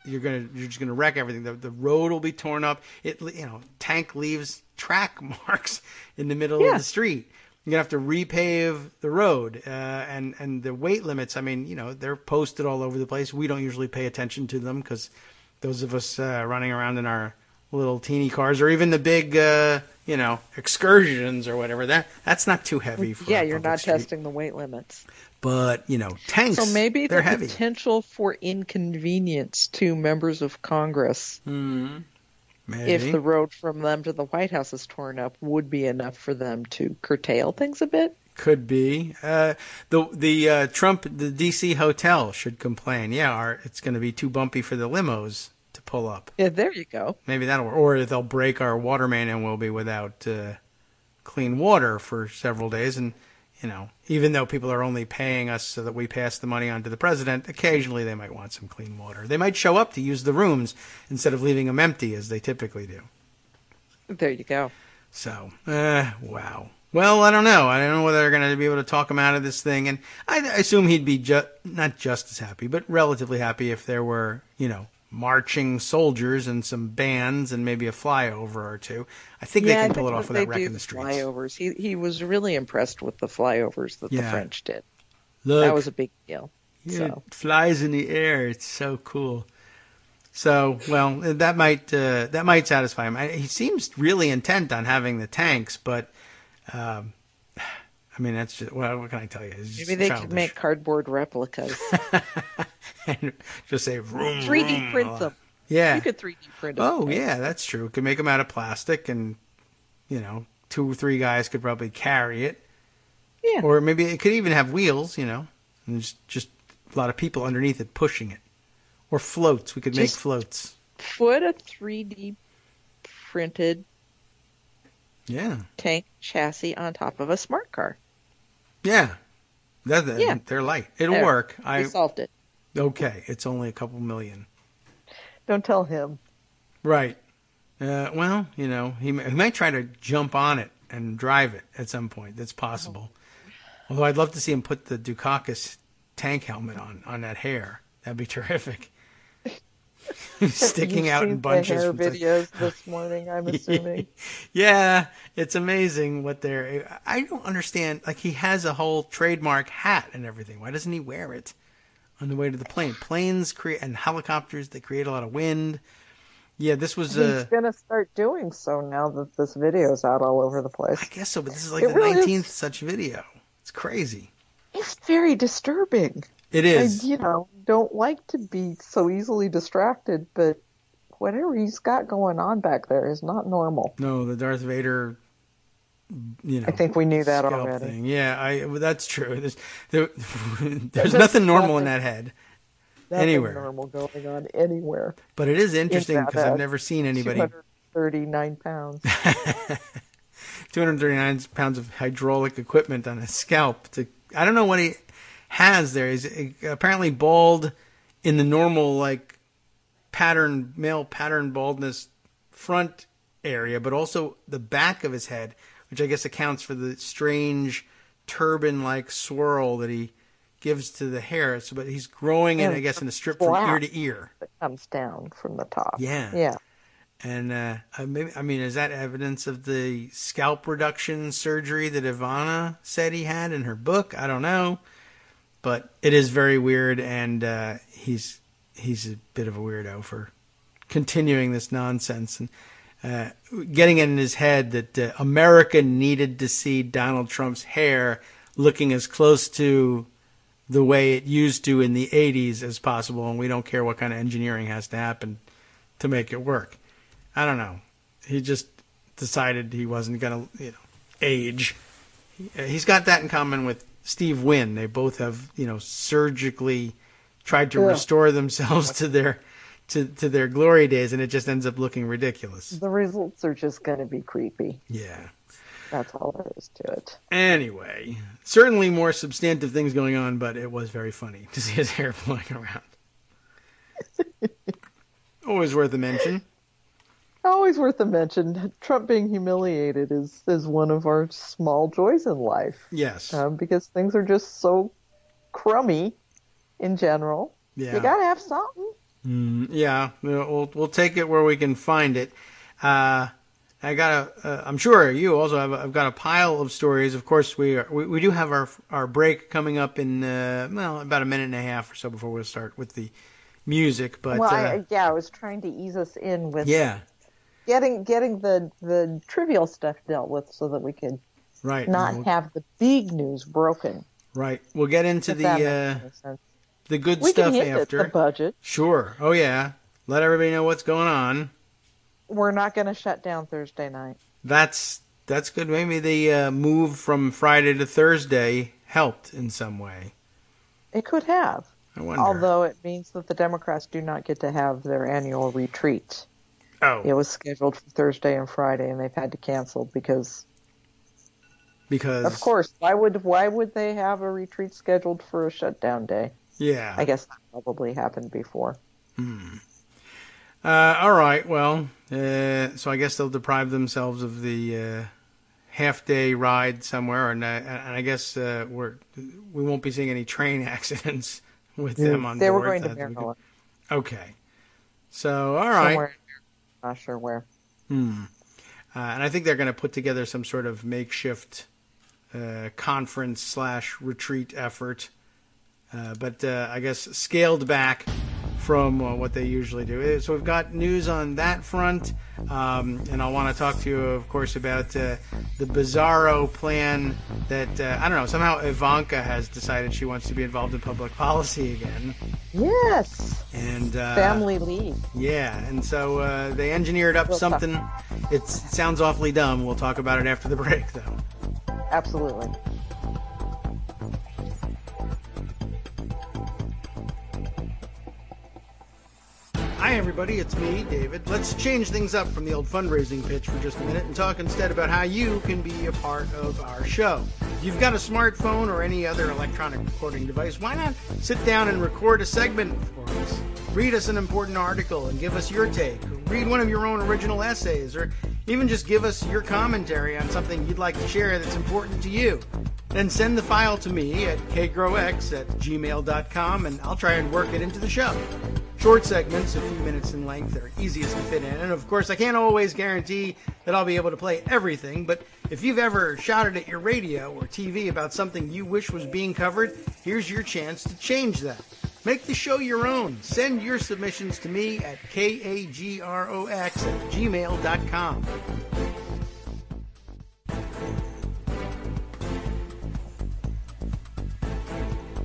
you're just going to wreck everything. The road will be torn up. Tank leaves track marks in the middle of the street. You're going to have to repave the road. And the weight limits, I mean, they're posted all over the place. We don't usually pay attention to them because those of us running around in our little teeny cars or even the big, excursions or whatever, that's not too heavy for you're not testing the weight limits. But, tanks, so maybe they're the heavy. Potential for inconvenience to members of Congress if the road from them to the White House is torn up would be enough for them to curtail things a bit. Could be. The Trump, the D.C. hotel should complain. Yeah, it's going to be too bumpy for the limos to pull up. Yeah, there you go. Maybe that'll work. Or they'll break our water main and we'll be without clean water for several days. And, even though people are only paying us so that we pass the money on to the president, occasionally they might want some clean water. They might show up to use the rooms instead of leaving them empty as they typically do. There you go. So, wow. Well, I don't know. I don't know whether they're going to be able to talk him out of this thing. And I assume he'd be not just as happy, but relatively happy if there were, marching soldiers and some bands and maybe a flyover or two. I think they can pull it off without wrecking the streets. Flyovers. He was really impressed with the flyovers that the French did. Look, that was a big deal. It flies in the air. It's so cool. So, well, that might satisfy him. He seems really intent on having the tanks, but that's just, well, what can I tell you? Maybe they could make cardboard replicas. And just say, vroom, 3D print them. Yeah. You could 3D print them. Oh, yeah, that's true. We could make them out of plastic and, 2 or 3 guys could probably carry it. Yeah. Or maybe it could even have wheels, and just a lot of people underneath it pushing it. Or floats. We could make floats. Put a 3D printed tank chassis on top of a smart car. Yeah. They're light. It'll work. We solved it. Okay. It's only a couple million. Don't tell him. Right. Well, he might try to jump on it and drive it at some point. That's possible. Although I'd love to see him put the Dukakis tank helmet on that hair. That'd be terrific. Sticking out in bunches. Hair videos this morning, I'm assuming. Yeah, it's amazing what they're. I don't understand. Like, he has a whole trademark hat and everything. Why doesn't he wear it on the way to the plane? Planes and helicopters, they create a lot of wind. Yeah, this was. He's gonna start doing so now that this video's out all over the place. I guess so, but this is like the 19th such video. It's crazy. It's very disturbing. It is. I, don't like to be so easily distracted, but whatever he's got going on back there is not normal. No, the Darth Vader, I think we knew that already. Thing. Yeah, that's true. There's nothing normal in that head. Anywhere. Normal going on anywhere. But it is interesting because I've never seen anybody. 239 pounds. 239 pounds of hydraulic equipment on a scalp. I don't know what he has there. He's apparently bald in the normal, like, male pattern baldness front area, but also the back of his head, which I guess accounts for the strange turban-like swirl that he gives to the hair. So, but he's growing it, I guess, in a strip from ear to ear. It comes down from the top. Yeah. Yeah. And is that evidence of the scalp reduction surgery that Ivana said he had in her book? I don't know. But it is very weird, and he's a bit of a weirdo for continuing this nonsense and getting it in his head that America needed to see Donald Trump's hair looking as close to the way it used to in the 80s as possible, and we don't care what kind of engineering has to happen to make it work. I don't know. He just decided he wasn't going to, age. He's got that in common with Steve Wynn. They both have, surgically tried to restore themselves to their glory days, and it just ends up looking ridiculous. The results are just going to be creepy. Yeah. That's all there is to it. Anyway, certainly more substantive things going on, but it was very funny to see his hair flying around. Always worth a mention. Always worth a mention. Trump being humiliated is one of our small joys in life. Yes. Because things are just so crummy in general. Yeah. You gotta have something. Yeah. We'll take it where we can find it. I'm sure you also have. I've got a pile of stories. Of course, we do have our break coming up in about a minute and a half or so before we'll start with the music. But I was trying to ease us in with getting the trivial stuff dealt with so that we could not have the big news broken. Right. We'll get into the good we stuff can hit after the budget. Sure. Oh yeah. Let everybody know what's going on. We're not going to shut down Thursday night. That's good. Maybe the move from Friday to Thursday helped in some way. It could have. I wonder. Although it means that the Democrats do not get to have their annual retreat. Oh. It was scheduled for Thursday and Friday, and they've had to cancel because of course, why would they have a retreat scheduled for a shutdown day? Yeah. I guess that probably happened before. All right. Well, So I guess they'll deprive themselves of the half-day ride somewhere, and I guess we won't be seeing any train accidents with them on board. They were going to Maryland. Okay. So, all right. Somewhere, not sure where. And I think they're going to put together some sort of makeshift conference/retreat effort, but I guess scaled back from what they usually do. So we've got news on that front, and I want to talk to you, of course, about the bizarro plan that, I don't know, somehow Ivanka has decided she wants to be involved in public policy again. Yes. And Family League. Yeah, and so they engineered up something. It sounds awfully dumb. We'll talk about it after the break, though. Absolutely. Hi, everybody. It's me, David. Let's change things up from the old fundraising pitch for just a minute and talk instead about how you can be a part of our show. If you've got a smartphone or any other electronic recording device, why not sit down and record a segment for us? Read us an important article and give us your take. Read one of your own original essays, or even just give us your commentary on something you'd like to share that's important to you. Then send the file to me at kagrox@gmail.com, and I'll try and work it into the show. Short segments, a few minutes in length, are easiest to fit in. And of course, I can't always guarantee that I'll be able to play everything, but if you've ever shouted at your radio or TV about something you wish was being covered, here's your chance to change that. Make the show your own. Send your submissions to me at kagrox@gmail.com.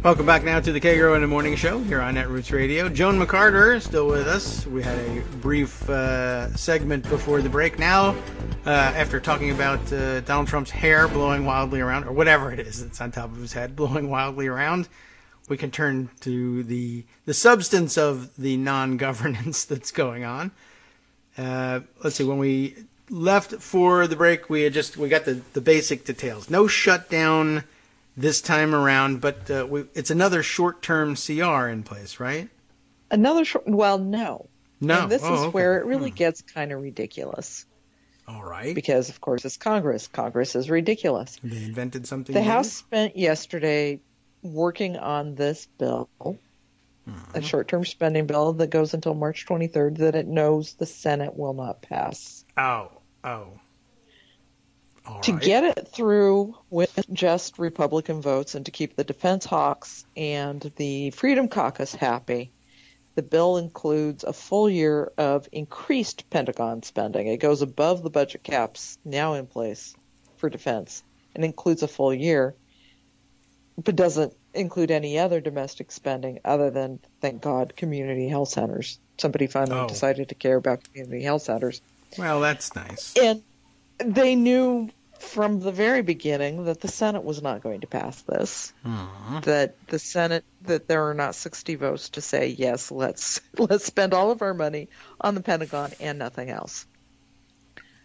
Welcome back now to the Kagro in the Morning Show here on Netroots Radio. Joan McCarter is still with us. We had a brief segment before the break. Now, after talking about Donald Trump's hair blowing wildly around, or whatever it is that's on top of his head blowing wildly around, we can turn to the substance of the non-governance that's going on. Let's see, when we left for the break, we got the basic details. No shutdown this time around, but it's another short-term CR in place, right? No. No. And this is okay. where it really gets kind of ridiculous. All right. Because, of course, it's Congress. Congress is ridiculous. They invented something The new? House spent yesterday working on this bill, a short-term spending bill that goes until March 23rd, that it knows the Senate will not pass. Oh. To get it through with just Republican votes and to keep the defense hawks and the Freedom Caucus happy, the bill includes a full year of increased Pentagon spending. It goes above the budget caps now in place for defense and includes a full year, but doesn't include any other domestic spending other than, thank God, community health centers. Somebody finally decided to care about community health centers. Well, that's nice. And they knew from the very beginning that the Senate was not going to pass this. That the Senate, that there are not 60 votes to say, yes, let's spend all of our money on the Pentagon and nothing else.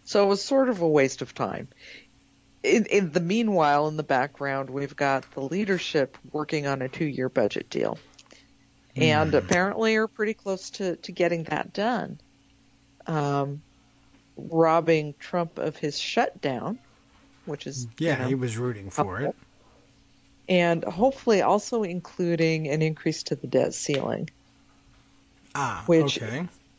So it was sort of a waste of time. In the meanwhile, in the background, we've got the leadership working on a 2-year budget deal. And apparently are pretty close to getting that done. Robbing Trump of his shutdown, which is... Yeah, he was rooting for it. And hopefully also including an increase to the debt ceiling. Which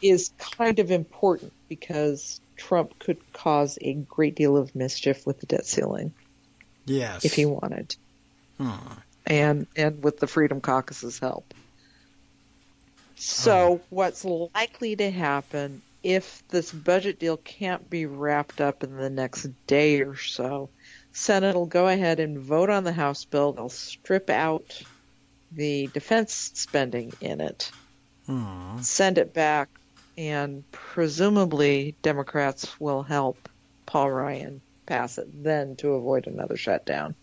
is kind of important because Trump could cause a great deal of mischief with the debt ceiling. Yes. If he wanted. And with the Freedom Caucus's help. So what's likely to happen if this budget deal can't be wrapped up in the next day or so, Senate will go ahead and vote on the House bill. They'll strip out the defense spending in it, send it back, and presumably Democrats will help Paul Ryan pass it then to avoid another shutdown.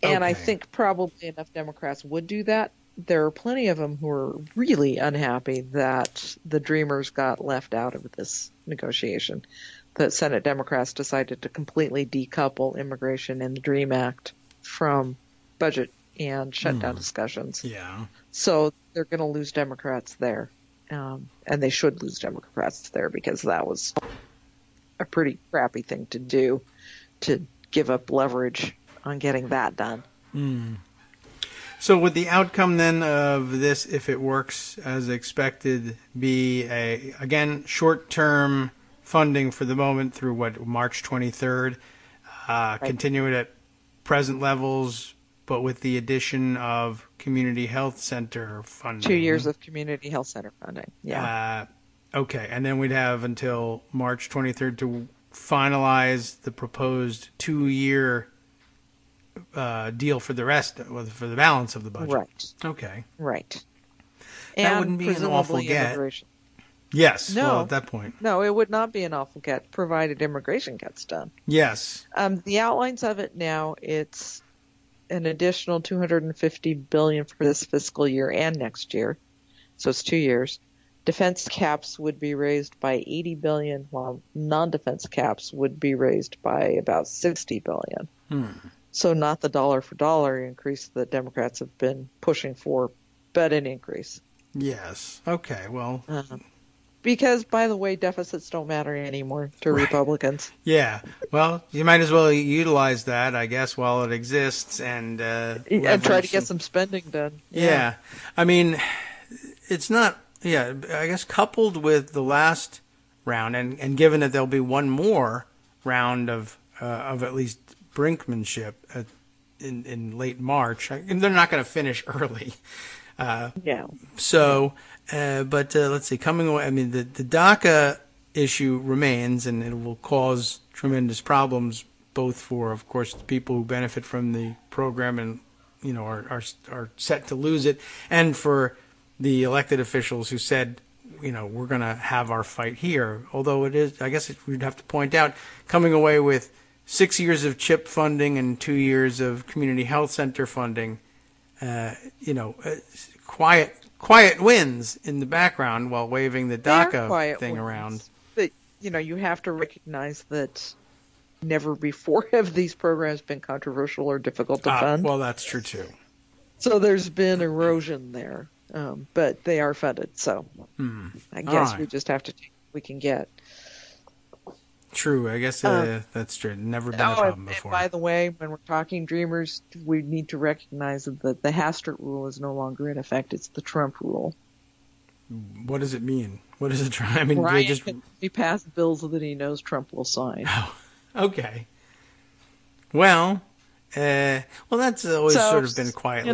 And I think probably enough Democrats would do that. There are plenty of them who are really unhappy that the Dreamers got left out of this negotiation, that Senate Democrats decided to completely decouple immigration and the DREAM Act from budget and shutdown discussions. Yeah. So they're going to lose Democrats there. and they should lose Democrats there because that was a pretty crappy thing to do, to give up leverage on getting that done. So would the outcome then of this, if it works as expected, be again, short-term funding for the moment through March 23rd, right. Continue it at present levels, but with the addition of community health center funding? 2 years of community health center funding, yeah. Okay, and then we'd have until March 23rd to finalize the proposed 2-year deal for the balance of the budget. Right. Okay. Right. That and wouldn't be an awful get. Yes. No. Well, at that point. No, it would not be an awful get, provided immigration gets done. Yes. The outlines of it now, it's an additional $250 billion for this fiscal year and next year. So it's 2 years. Defense caps would be raised by $80 billion, while non-defense caps would be raised by about $60 billion. So not the dollar for dollar increase that Democrats have been pushing for, but an increase. Yes. Okay. Well. Because, by the way, deficits don't matter anymore to Republicans. Yeah. Well, you might as well utilize that, I guess, while it exists and try to get some spending done. Yeah. I mean, it's not. Yeah. I guess coupled with the last round, and given that there'll be one more round of at least brinkmanship in late March, and they're not going to finish early. So, but let's see, coming away, I mean, the DACA issue remains, and it will cause tremendous problems, both for, of course, the people who benefit from the program and, you know, are set to lose it, and for the elected officials who said, you know, we're going to have our fight here. Although it is, I guess we'd have to point out, coming away with 6 years of CHIP funding and 2 years of community health center funding, quiet wins in the background while waving the DACA thing around. But, you know, you have to recognize that never before have these programs been controversial or difficult to fund. Well, that's true, too. So there's been erosion there, but they are funded. So I guess we just have to take what we can get. True, I guess that's true. Never been a problem before. And by the way, when we're talking Dreamers, we need to recognize that the Hastert rule is no longer in effect. It's the Trump rule. What does it mean? What does it try? I mean, he passed bills that he knows Trump will sign. Oh, okay. Well, that's always sort of been quietly.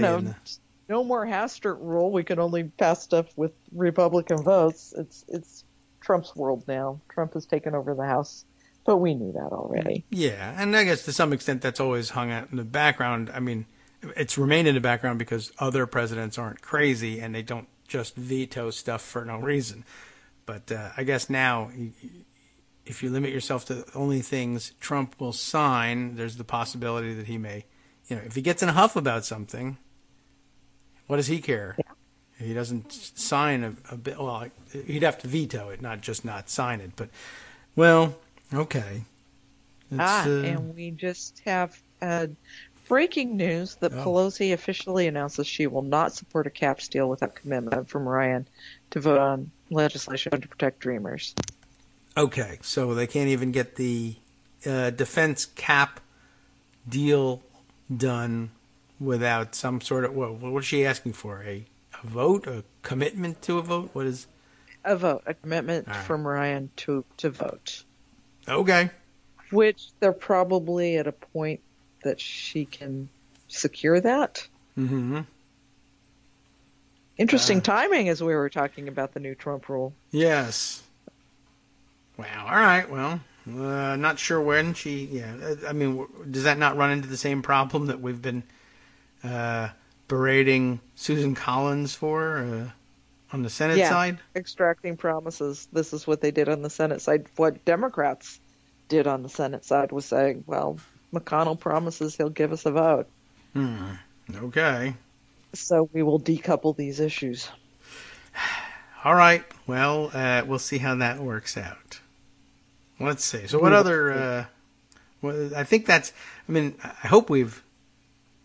No more Hastert rule. We can only pass stuff with Republican votes. It's Trump's world now. Trump has taken over the House, but we knew that already. Yeah, and I guess to some extent that's always hung out in the background. I mean, it's remained in the background because other presidents aren't crazy and they don't just veto stuff for no reason. But I guess now, if you limit yourself to only things Trump will sign, there's the possibility that he may, if he gets in a huff about something, what does he care? Yeah. He doesn't sign a bill. Well, he'd have to veto it, not just not sign it. But, well, okay. And we just have breaking news that Pelosi officially announces she will not support a caps deal without commitment from Ryan to vote on legislation to protect Dreamers. Okay, so they can't even get the defense cap deal done without some sort of, what is she asking for? A vote, a commitment to a vote? What is a vote? A commitment from Ryan to vote. Okay. Which they're probably at a point that she can secure that. Mm-hmm. Interesting timing as we were talking about the new Trump rule. Yes. Wow. All right. Well, not sure when she. Yeah. I mean, does that not run into the same problem that we've been berating Susan Collins for on the Senate side? Extracting promises. This is what they did on the Senate side. What Democrats did on the Senate side was saying, well, McConnell promises he'll give us a vote. Okay. So we will decouple these issues. All right. Well, we'll see how that works out. Let's see. So what other... I think that's... I mean, I hope we've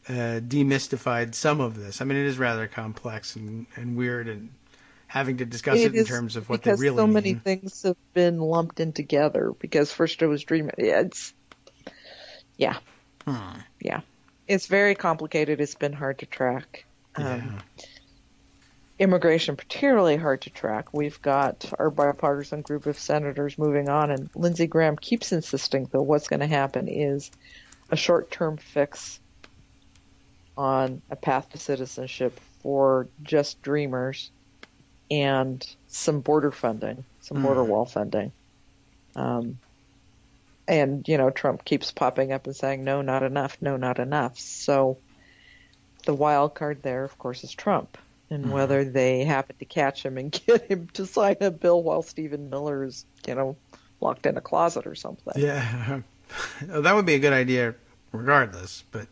demystified some of this. I mean, it is rather complex and weird, and having to discuss it in terms of what they really mean. Because so many things have been lumped in together. Because first it was Dream. Yeah. It's very complicated. It's been hard to track. Immigration particularly hard to track. We've got our bipartisan group of senators moving on, and Lindsey Graham keeps insisting that what's going to happen is a short-term fix on a path to citizenship for just dreamers and some border funding, some border wall funding. And, Trump keeps popping up and saying, no, not enough, no, not enough. So the wild card there, of course, is Trump. And whether they happen to catch him and get him to sign a bill while Stephen Miller is, locked in a closet or something. Yeah. That would be a good idea regardless, but...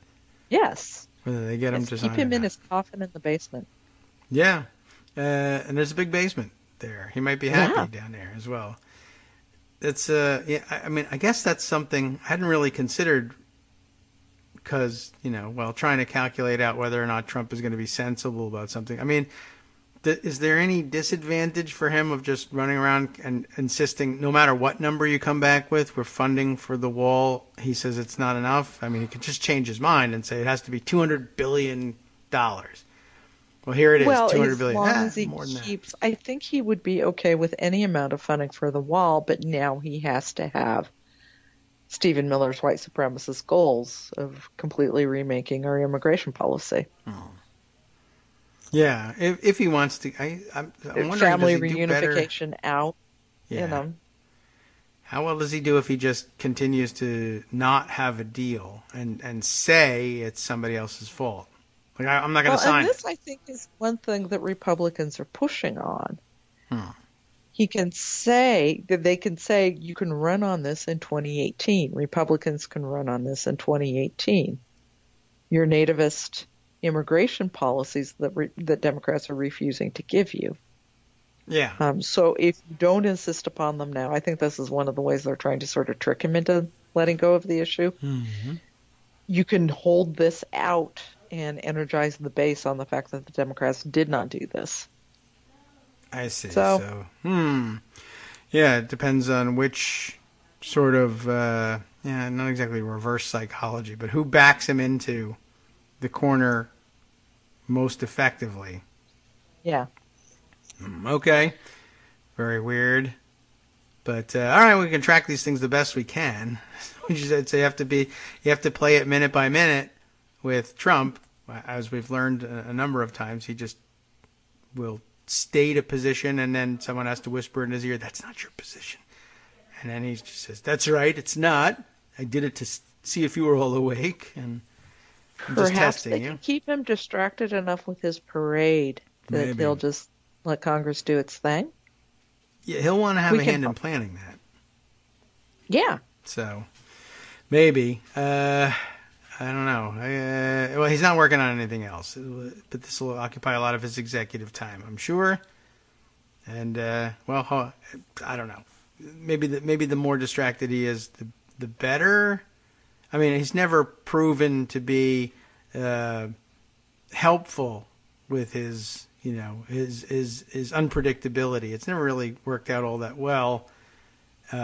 Yes. Whether they get him to sign keep him in his coffin in the basement. Yeah. And there's a big basement there. He might be happy down there as well. It's, I guess that's something I hadn't really considered because, trying to calculate out whether or not Trump is going to be sensible about something. I mean, is there any disadvantage for him of just running around and insisting, no matter what number you come back with, we're funding for the wall? He says it's not enough. I mean, he could just change his mind and say it has to be $200 billion. Well, here it is, $200 billion. As long as he keeps, I think he would be okay with any amount of funding for the wall, but now he has to have Stephen Miller's white supremacist goals of completely remaking our immigration policy. Oh. Yeah, if he wants to, I'm wondering, family does he reunification out. How well does he do if he just continues to not have a deal and say it's somebody else's fault? Like, I'm not going to sign and this, I think, is one thing that Republicans are pushing on. He can say that they can say you can run on this in 2018. Republicans can run on this in 2018. Your nativist immigration policies that Democrats are refusing to give you. Yeah. So if you don't insist upon them now, I think this is one of the ways they're trying to sort of trick him into letting go of the issue. You can hold this out and energize the base on the fact that the Democrats did not do this. I see. So yeah, it depends on which sort of, not exactly reverse psychology, but who backs him into the corner most effectively. Yeah. Okay. Very weird. But, all right, we can track these things the best we can. We just say you have to play it minute by minute with Trump. As we've learned a number of times, he just will state a position and then someone has to whisper in his ear, that's not your position. And then he just says, that's right, it's not. I did it to see if you were all awake. And I'm just testing they can keep him distracted enough with his parade that he'll just let Congress do its thing. Yeah, he'll want to have a hand in planning that. Yeah. So, maybe. I don't know. Well, he's not working on anything else, but this will occupy a lot of his executive time, I'm sure. And I don't know. Maybe the more distracted he is, the better. I mean, he's never proven to be helpful with his unpredictability. It's never really worked out all that well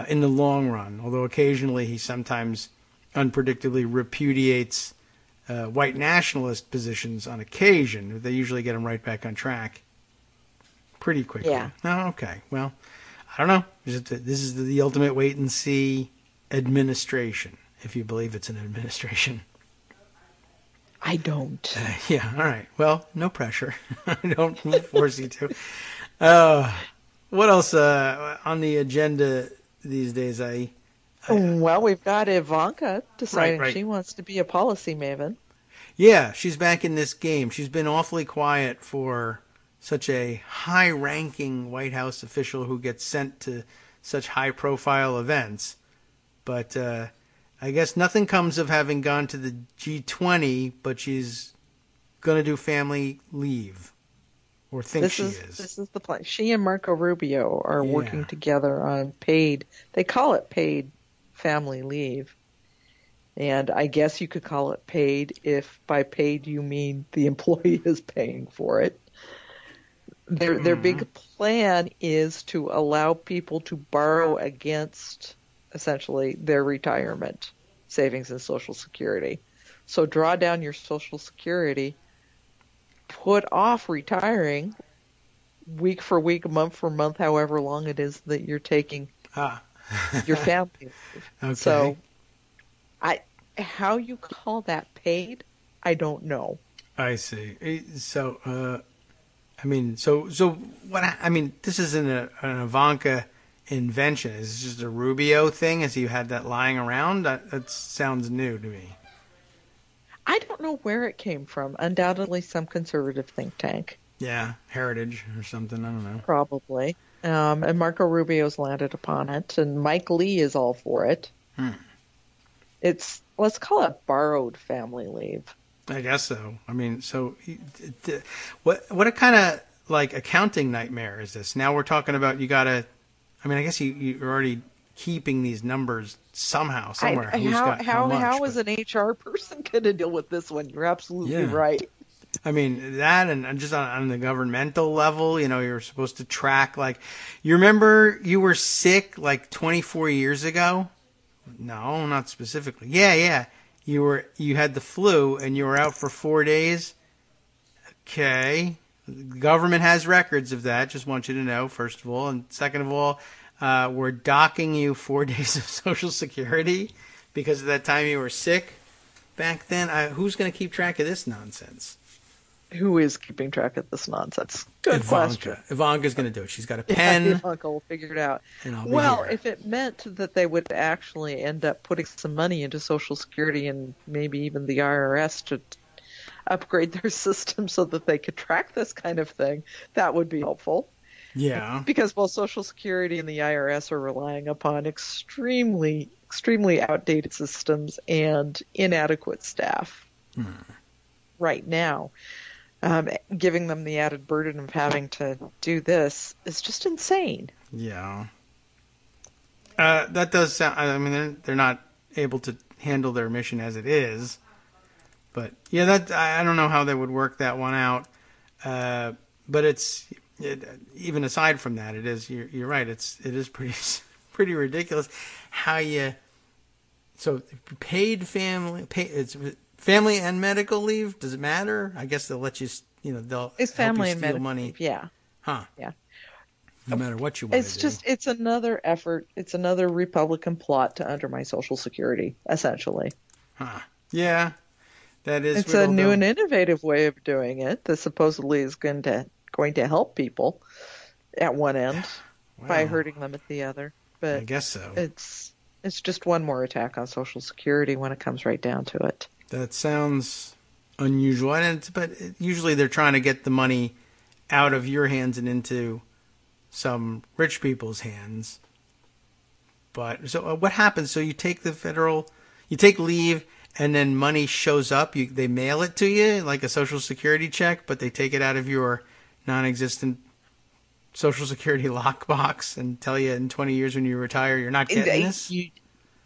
in the long run. Although occasionally he sometimes unpredictably repudiates white nationalist positions on occasion. They usually get him right back on track pretty quickly. Yeah. Oh, okay. Well, I don't know. This is the ultimate wait and see administration, if you believe it's an administration. I don't. Yeah. All right. Well, no pressure. I don't force you to. What else on the agenda these days? Well, we've got Ivanka deciding she wants to be a policy maven. Yeah, she's back in this game. She's been awfully quiet for such a high-ranking White House official who gets sent to such high-profile events. But I guess nothing comes of having gone to the G20, but she's going to do family leave, or thinks she is. This is the plan. She and Marco Rubio are working together on paid, they call it paid family leave. And I guess you could call it paid if by paid you mean the employee is paying for it. Their big plan is to allow people to borrow against essentially their retirement savings and Social Security. So draw down your Social Security, put off retiring week for week, month for month, however long it is that you're taking your family leave. Okay. So how you call that paid, I don't know. I see. So, what? I mean, this isn't an Ivanka invention. Is this just a Rubio thing? Has he had that lying around? That sounds new to me. I don't know where it came from. Undoubtedly some conservative think tank. Yeah, Heritage or something. I don't know. Probably. And Marco Rubio's landed upon it, and Mike Lee is all for it. It's, let's call it borrowed family leave. I guess so. I mean, so what a kind of like accounting nightmare is this? Now we're talking about you got to. I mean, I guess you're already keeping these numbers somehow, somewhere. How is an HR person going to deal with this one? You're absolutely right. I mean, that and just on the governmental level, you're supposed to track, like, you remember you were sick like 24 years ago? No, not specifically. Yeah. You had the flu and you were out for 4 days. Okay. The government has records of that. Just want you to know, first of all. And second of all, we're docking you 4 days of Social Security because of that time you were sick back then. Who's going to keep track of this nonsense? Who is keeping track of this nonsense? Good question. Ivanka's going to do it. She's got a pen. Yeah, Ivanka will figure it out. Well, if it meant that they would actually end up putting some money into Social Security and maybe even the IRS to upgrade their system so that they could track this kind of thing, that would be helpful. Yeah. Because both Social Security and the IRS are relying upon extremely, extremely outdated systems and inadequate staff right now. Giving them the added burden of having to do this is just insane. Yeah. That does sound, I mean, they're not able to handle their mission as it is. But, yeah, I don't know how they would work that one out. But even aside from that, you're right, it is pretty ridiculous how so paid family, it's family and medical leave, does it matter? I guess they'll let you, they'll it's help family you and steal medical money. leave, yeah. Huh. Yeah. No matter what you want to do. It's another effort. It's another Republican plot to undermine Social Security, essentially. Huh. Yeah. That is. It's a new and innovative way of doing it that supposedly is going to help people at one end by hurting them at the other. But I guess so. It's just one more attack on Social Security when it comes right down to it. That sounds unusual, but usually they're trying to get the money out of your hands and into some rich people's hands. But so what happens? So you take leave, and then money shows up. They mail it to you like a Social Security check, but they take it out of your non-existent Social Security lockbox and tell you in 20 years when you retire you're not getting this.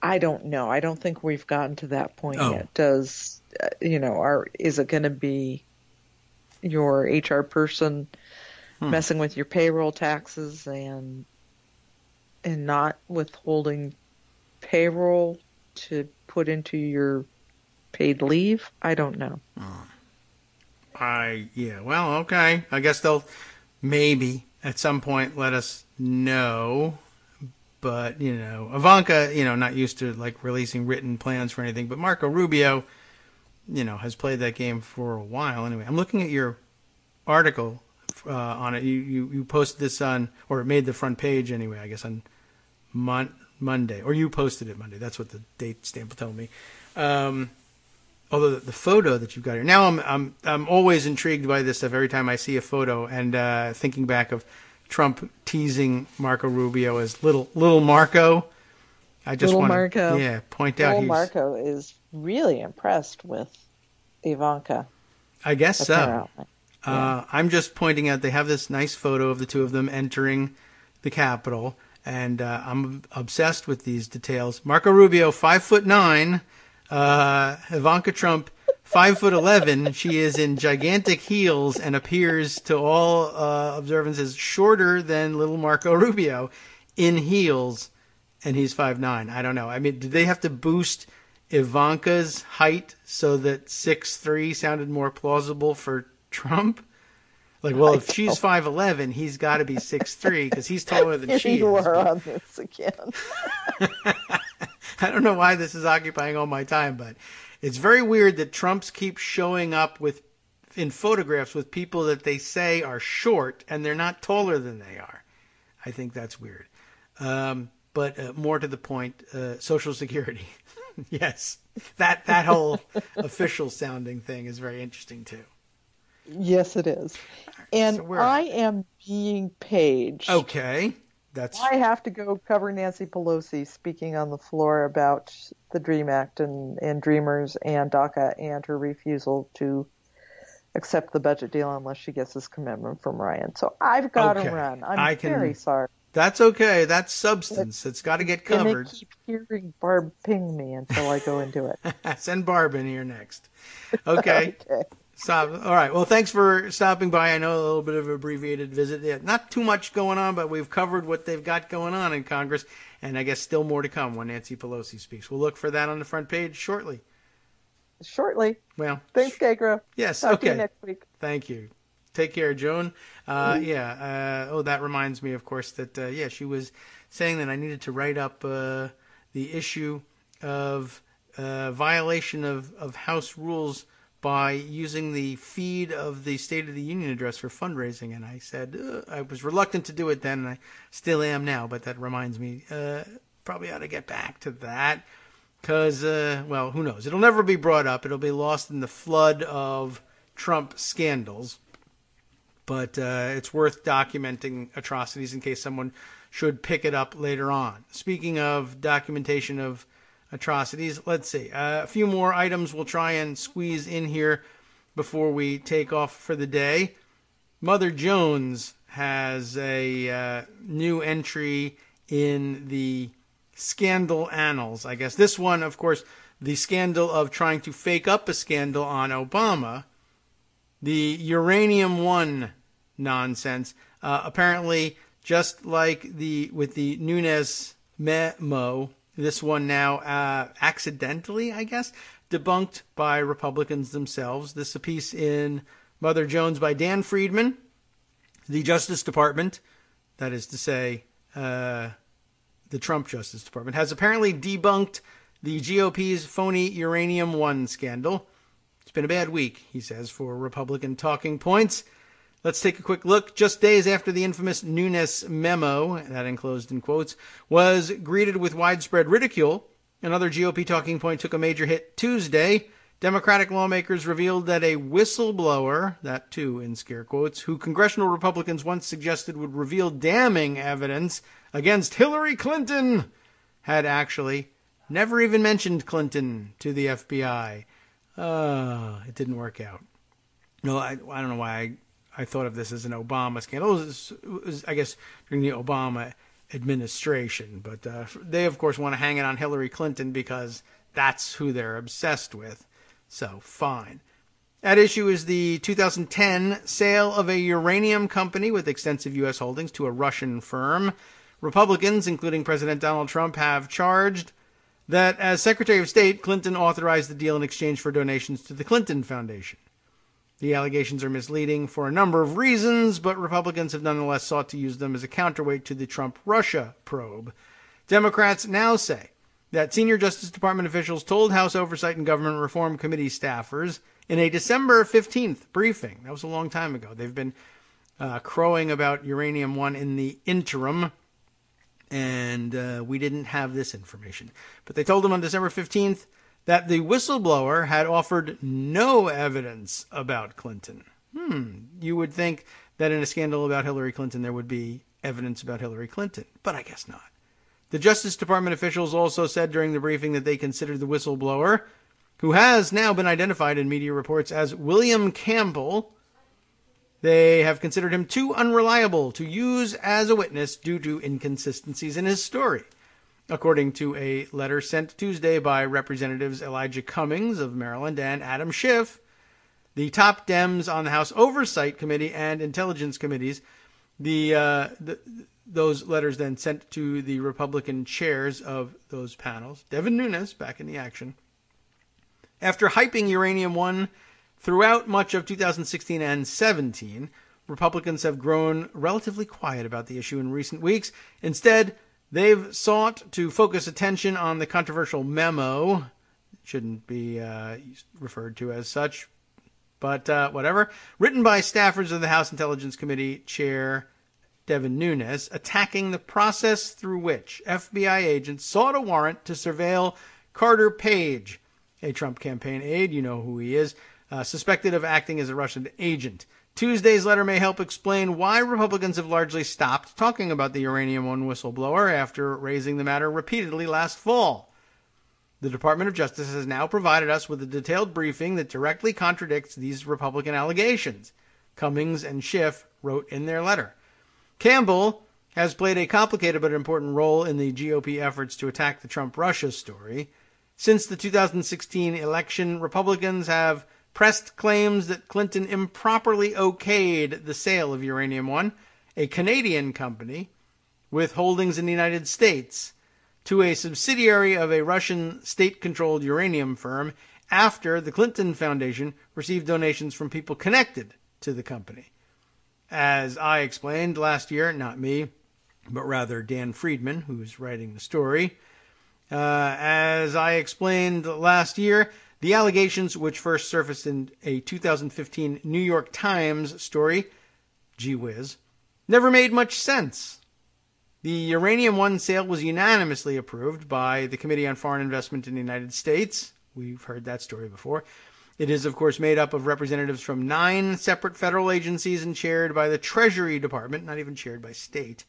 I don't know. I don't think we've gotten to that point yet. Is it going to be your HR person messing with your payroll taxes and not withholding payroll to put into your paid leave? I don't know. Well, okay. I guess they'll maybe at some point let us know. But, Ivanka, not used to like releasing written plans for anything. But Marco Rubio, has played that game for a while. Anyway, I'm looking at your article on it. You posted this on, or it made the front page anyway, I guess on Monday. Or you posted it Monday. That's what the date stamp told me. Although the photo that you've got here. Now I'm always intrigued by this stuff every time I see a photo, and thinking back of Trump teasing Marco Rubio as little Marco. I just want to point out. Little Marco is really impressed with Ivanka. I guess so. I'm just pointing out they have this nice photo of the two of them entering the Capitol, and I'm obsessed with these details. Marco Rubio, 5'9", Ivanka Trump, 5'11", she is in gigantic heels and appears to all observances shorter than little Marco Rubio in heels, and he's 5'9". I don't know. I mean, did they have to boost Ivanka's height so that 6'3" sounded more plausible for Trump? Like, well, if she's 5'11", he's got to be 6'3" because he's taller than she is. You are on this again. I don't know why this is occupying all my time, but it's very weird that Trumps keep showing up in photographs with people that they say are short, and they're not taller than they are. I think that's weird. But more to the point, Social Security. Yes, that whole official sounding thing is very interesting too. Yes, it is. And so I am being paged. Okay. I have to go cover Nancy Pelosi speaking on the floor about the DREAM Act and Dreamers and DACA and her refusal to accept the budget deal unless she gets this commitment from Ryan. So I've got to run. I'm very sorry. That's okay. That's substance. It's got to get covered. And I keep hearing Barb ping me until I go into it. Send Barb in here next. Okay. Okay. Stop. All right. Well, thanks for stopping by. I know a little bit of an abbreviated visit. Yeah, not too much going on, but we've covered what they've got going on in Congress, and I guess still more to come when Nancy Pelosi speaks. We'll look for that on the front page shortly. Well, thanks, Kagro. Yes. Talk okay. to you next week. Thank you. Take care, Joan. That reminds me, of course, that she was saying that I needed to write up the issue of violation of House rules by using the feed of the State of the Union address for fundraising. And I said I was reluctant to do it then, and I still am now. But that reminds me, probably ought to get back to that because, who knows? It'll never be brought up. It'll be lost in the flood of Trump scandals. But it's worth documenting atrocities in case someone should pick it up later on. Speaking of documentation of atrocities, let's see. A few more items we'll try and squeeze in here before we take off for the day. Mother Jones has a new entry in the scandal annals, I guess. This one, of course, the scandal of trying to fake up a scandal on Obama. The Uranium One nonsense. Apparently, just like with the Nunes memo, this one now accidentally, I guess, debunked by Republicans themselves. This is a piece in Mother Jones by Dan Friedman. The Justice Department, that is to say, the Trump Justice Department, has apparently debunked the GOP's phony Uranium One scandal. It's been a bad week, he says, for Republican talking points. Let's take a quick look. Just days after the infamous Nunes memo, that enclosed in quotes, was greeted with widespread ridicule, another GOP talking point took a major hit Tuesday. Democratic lawmakers revealed that a whistleblower, that too in scare quotes, who congressional Republicans once suggested would reveal damning evidence against Hillary Clinton, had actually never even mentioned Clinton to the FBI. It didn't work out. No, I don't know why I thought of this as an Obama scandal. It was, I guess, during the Obama administration. But they, of course, want to hang it on Hillary Clinton because that's who they're obsessed with. So, fine. At issue is the 2010 sale of a uranium company with extensive U.S. holdings to a Russian firm. Republicans, including President Donald Trump, have charged that as Secretary of State, Clinton authorized the deal in exchange for donations to the Clinton Foundation. The allegations are misleading for a number of reasons, but Republicans have nonetheless sought to use them as a counterweight to the Trump-Russia probe. Democrats now say that senior Justice Department officials told House Oversight and Government Reform Committee staffers in a December 15th briefing. That was a long time ago. They've been crowing about Uranium One in the interim, and we didn't have this information. But they told them on December 15th that the whistleblower had offered no evidence about Clinton. You would think that in a scandal about Hillary Clinton there would be evidence about Hillary Clinton, but I guess not. The Justice Department officials also said during the briefing that they considered the whistleblower, who has now been identified in media reports as William Campbell, they have considered him too unreliable to use as a witness due to inconsistencies in his story. according to a letter sent Tuesday by Representatives Elijah Cummings of Maryland and Adam Schiff, the top Dems on the House Oversight Committee and Intelligence Committees. Those letters then sent to the Republican chairs of those panels. Devin Nunes back in the action. After hyping Uranium One throughout much of 2016 and 17, Republicans have grown relatively quiet about the issue in recent weeks. Instead, they've sought to focus attention on the controversial memo. It shouldn't be referred to as such, but whatever. Written by staffers of the House Intelligence Committee Chair Devin Nunes, attacking the process through which FBI agents sought a warrant to surveil Carter Page, a Trump campaign aide, you know who he is, suspected of acting as a Russian agent. Tuesday's letter may help explain why Republicans have largely stopped talking about the Uranium One whistleblower after raising the matter repeatedly last fall. The Department of Justice has now provided us with a detailed briefing that directly contradicts these Republican allegations, Cummings and Schiff wrote in their letter. Campbell has played a complicated but important role in the GOP efforts to attack the Trump-Russia story. Since the 2016 election, Republicans have pressed claims that Clinton improperly okayed the sale of Uranium One, a Canadian company with holdings in the United States, to a subsidiary of a Russian state-controlled uranium firm after the Clinton Foundation received donations from people connected to the company. As I explained last year, not me, but rather Dan Friedman, who's writing the story, as I explained last year, the allegations, which first surfaced in a 2015 New York Times story, gee whiz, never made much sense. The Uranium One sale was unanimously approved by the Committee on Foreign Investment in the United States. We've heard that story before. It is, of course, made up of representatives from 9 separate federal agencies and chaired by the Treasury Department, not even chaired by state.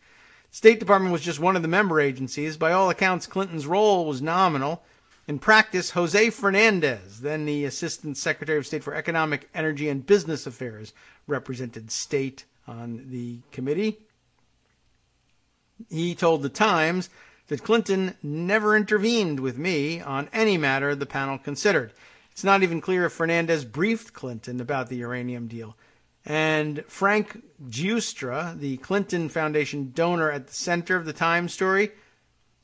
State Department was just one of the member agencies. By all accounts, Clinton's role was nominal. In practice, Jose Fernandez, then the Assistant Secretary of State for Economic, Energy, and Business Affairs, represented state on the committee. He told the Times that Clinton never intervened with me on any matter the panel considered. It's not even clear if Fernandez briefed Clinton about the uranium deal. And Frank Giustra, the Clinton Foundation donor at the center of the Times story,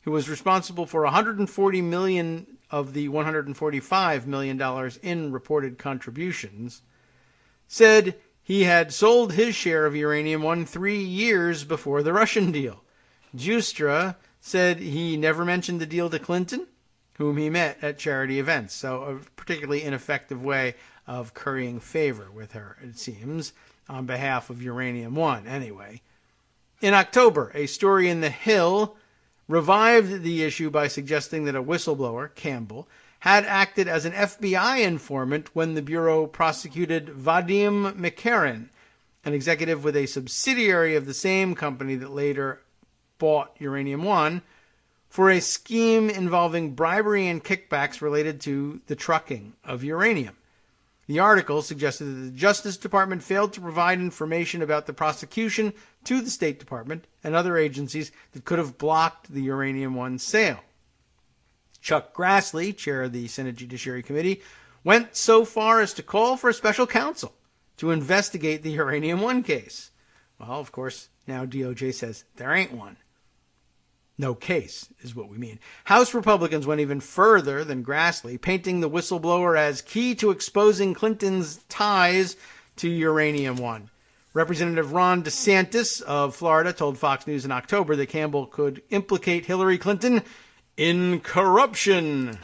who was responsible for $140 million of the $145 million in reported contributions, said he had sold his share of Uranium One 3 years before the Russian deal. Giustra said he never mentioned the deal to Clinton, whom he met at charity events. So a particularly ineffective way of currying favor with her, it seems, on behalf of Uranium One. Anyway, in October, a story in The Hill revived the issue by suggesting that a whistleblower, Campbell, had acted as an FBI informant when the Bureau prosecuted Vadim Makarin, an executive with a subsidiary of the same company that later bought Uranium One, for a scheme involving bribery and kickbacks related to the trucking of uranium. The article suggested that the Justice Department failed to provide information about the prosecution to the State Department and other agencies that could have blocked the Uranium One sale. Chuck Grassley, chair of the Senate Judiciary Committee, went so far as to call for a special counsel to investigate the Uranium One case. Well, of course, now DOJ says there ain't one. No case is what we mean. House Republicans went even further than Grassley, painting the whistleblower as key to exposing Clinton's ties to Uranium One. Representative Ron DeSantis of Florida told Fox News in October that Campbell could implicate Hillary Clinton in corruption.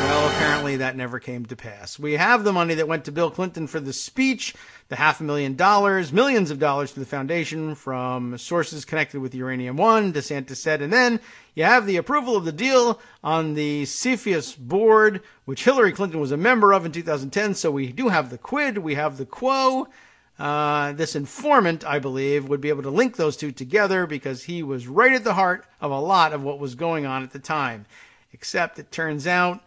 Well, apparently that never came to pass. We have the money that went to Bill Clinton for the speech, the $500,000, millions of dollars to the foundation from sources connected with Uranium One, DeSantis said. And then you have the approval of the deal on the CFIUS board, which Hillary Clinton was a member of in 2010. So we do have the quid, we have the quo. This informant, I believe, would be able to link those two together because he was right at the heart of a lot of what was going on at the time. Except it turns out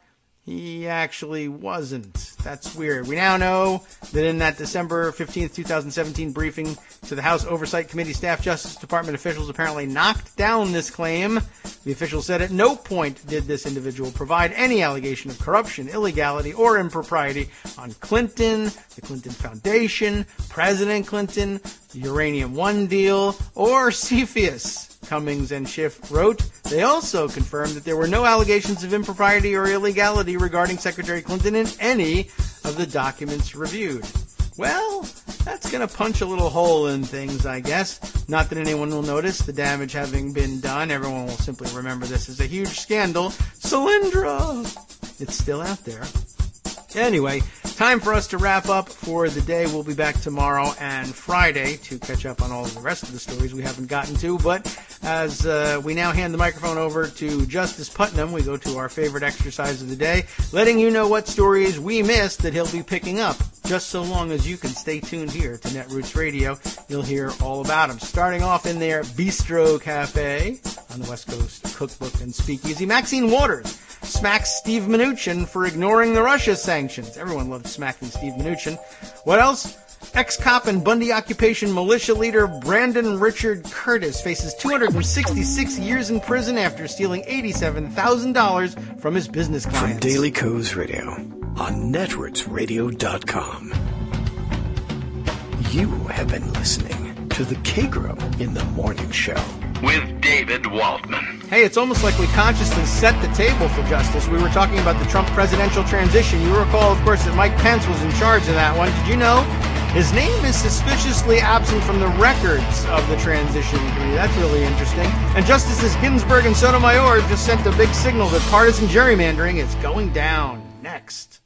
He actually wasn't. That's weird. We now know that in that December 15th, 2017 briefing to the House Oversight Committee staff, Justice Department officials apparently knocked down this claim. The officials said at no point did this individual provide any allegation of corruption, illegality, or impropriety on Clinton, the Clinton Foundation, President Clinton, the Uranium One deal, or CFIUS. Cummings and Schiff wrote, they also confirmed that there were no allegations of impropriety or illegality regarding Secretary Clinton in any of the documents reviewed. Well, that's going to punch a little hole in things, I guess. Not that anyone will notice the damage having been done. Everyone will simply remember this as a huge scandal. Solyndra! It's still out there. Anyway, time for us to wrap up for the day. We'll be back tomorrow and Friday to catch up on all of the rest of the stories we haven't gotten to. But as we now hand the microphone over to Justice Putnam, we go to our favorite exercise of the day, letting you know what stories we missed that he'll be picking up. Just so long as you can stay tuned here to Netroots Radio, you'll hear all about them. Starting off in their Bistro Cafe on the West Coast Cookbook and Speakeasy, Maxine Waters smacks Steve Mnuchin for ignoring the Russia sanctions. Everyone loved smacking Steve Mnuchin. What else? Ex-cop and Bundy occupation militia leader Brandon Richard Curtis faces 266 years in prison after stealing $87,000 from his business clients. From Daily Kos Radio on netrootsradio.com. You have been listening to the Kagro in the Morning Show with David Waldman. Hey, it's almost like we consciously set the table for justice. We were talking about the Trump presidential transition. You recall, of course, that Mike Pence was in charge of that one. Did you know his name is suspiciously absent from the records of the transition committee? That's really interesting. And Justices Ginsburg and Sotomayor just sent a big signal that partisan gerrymandering is going down. Next.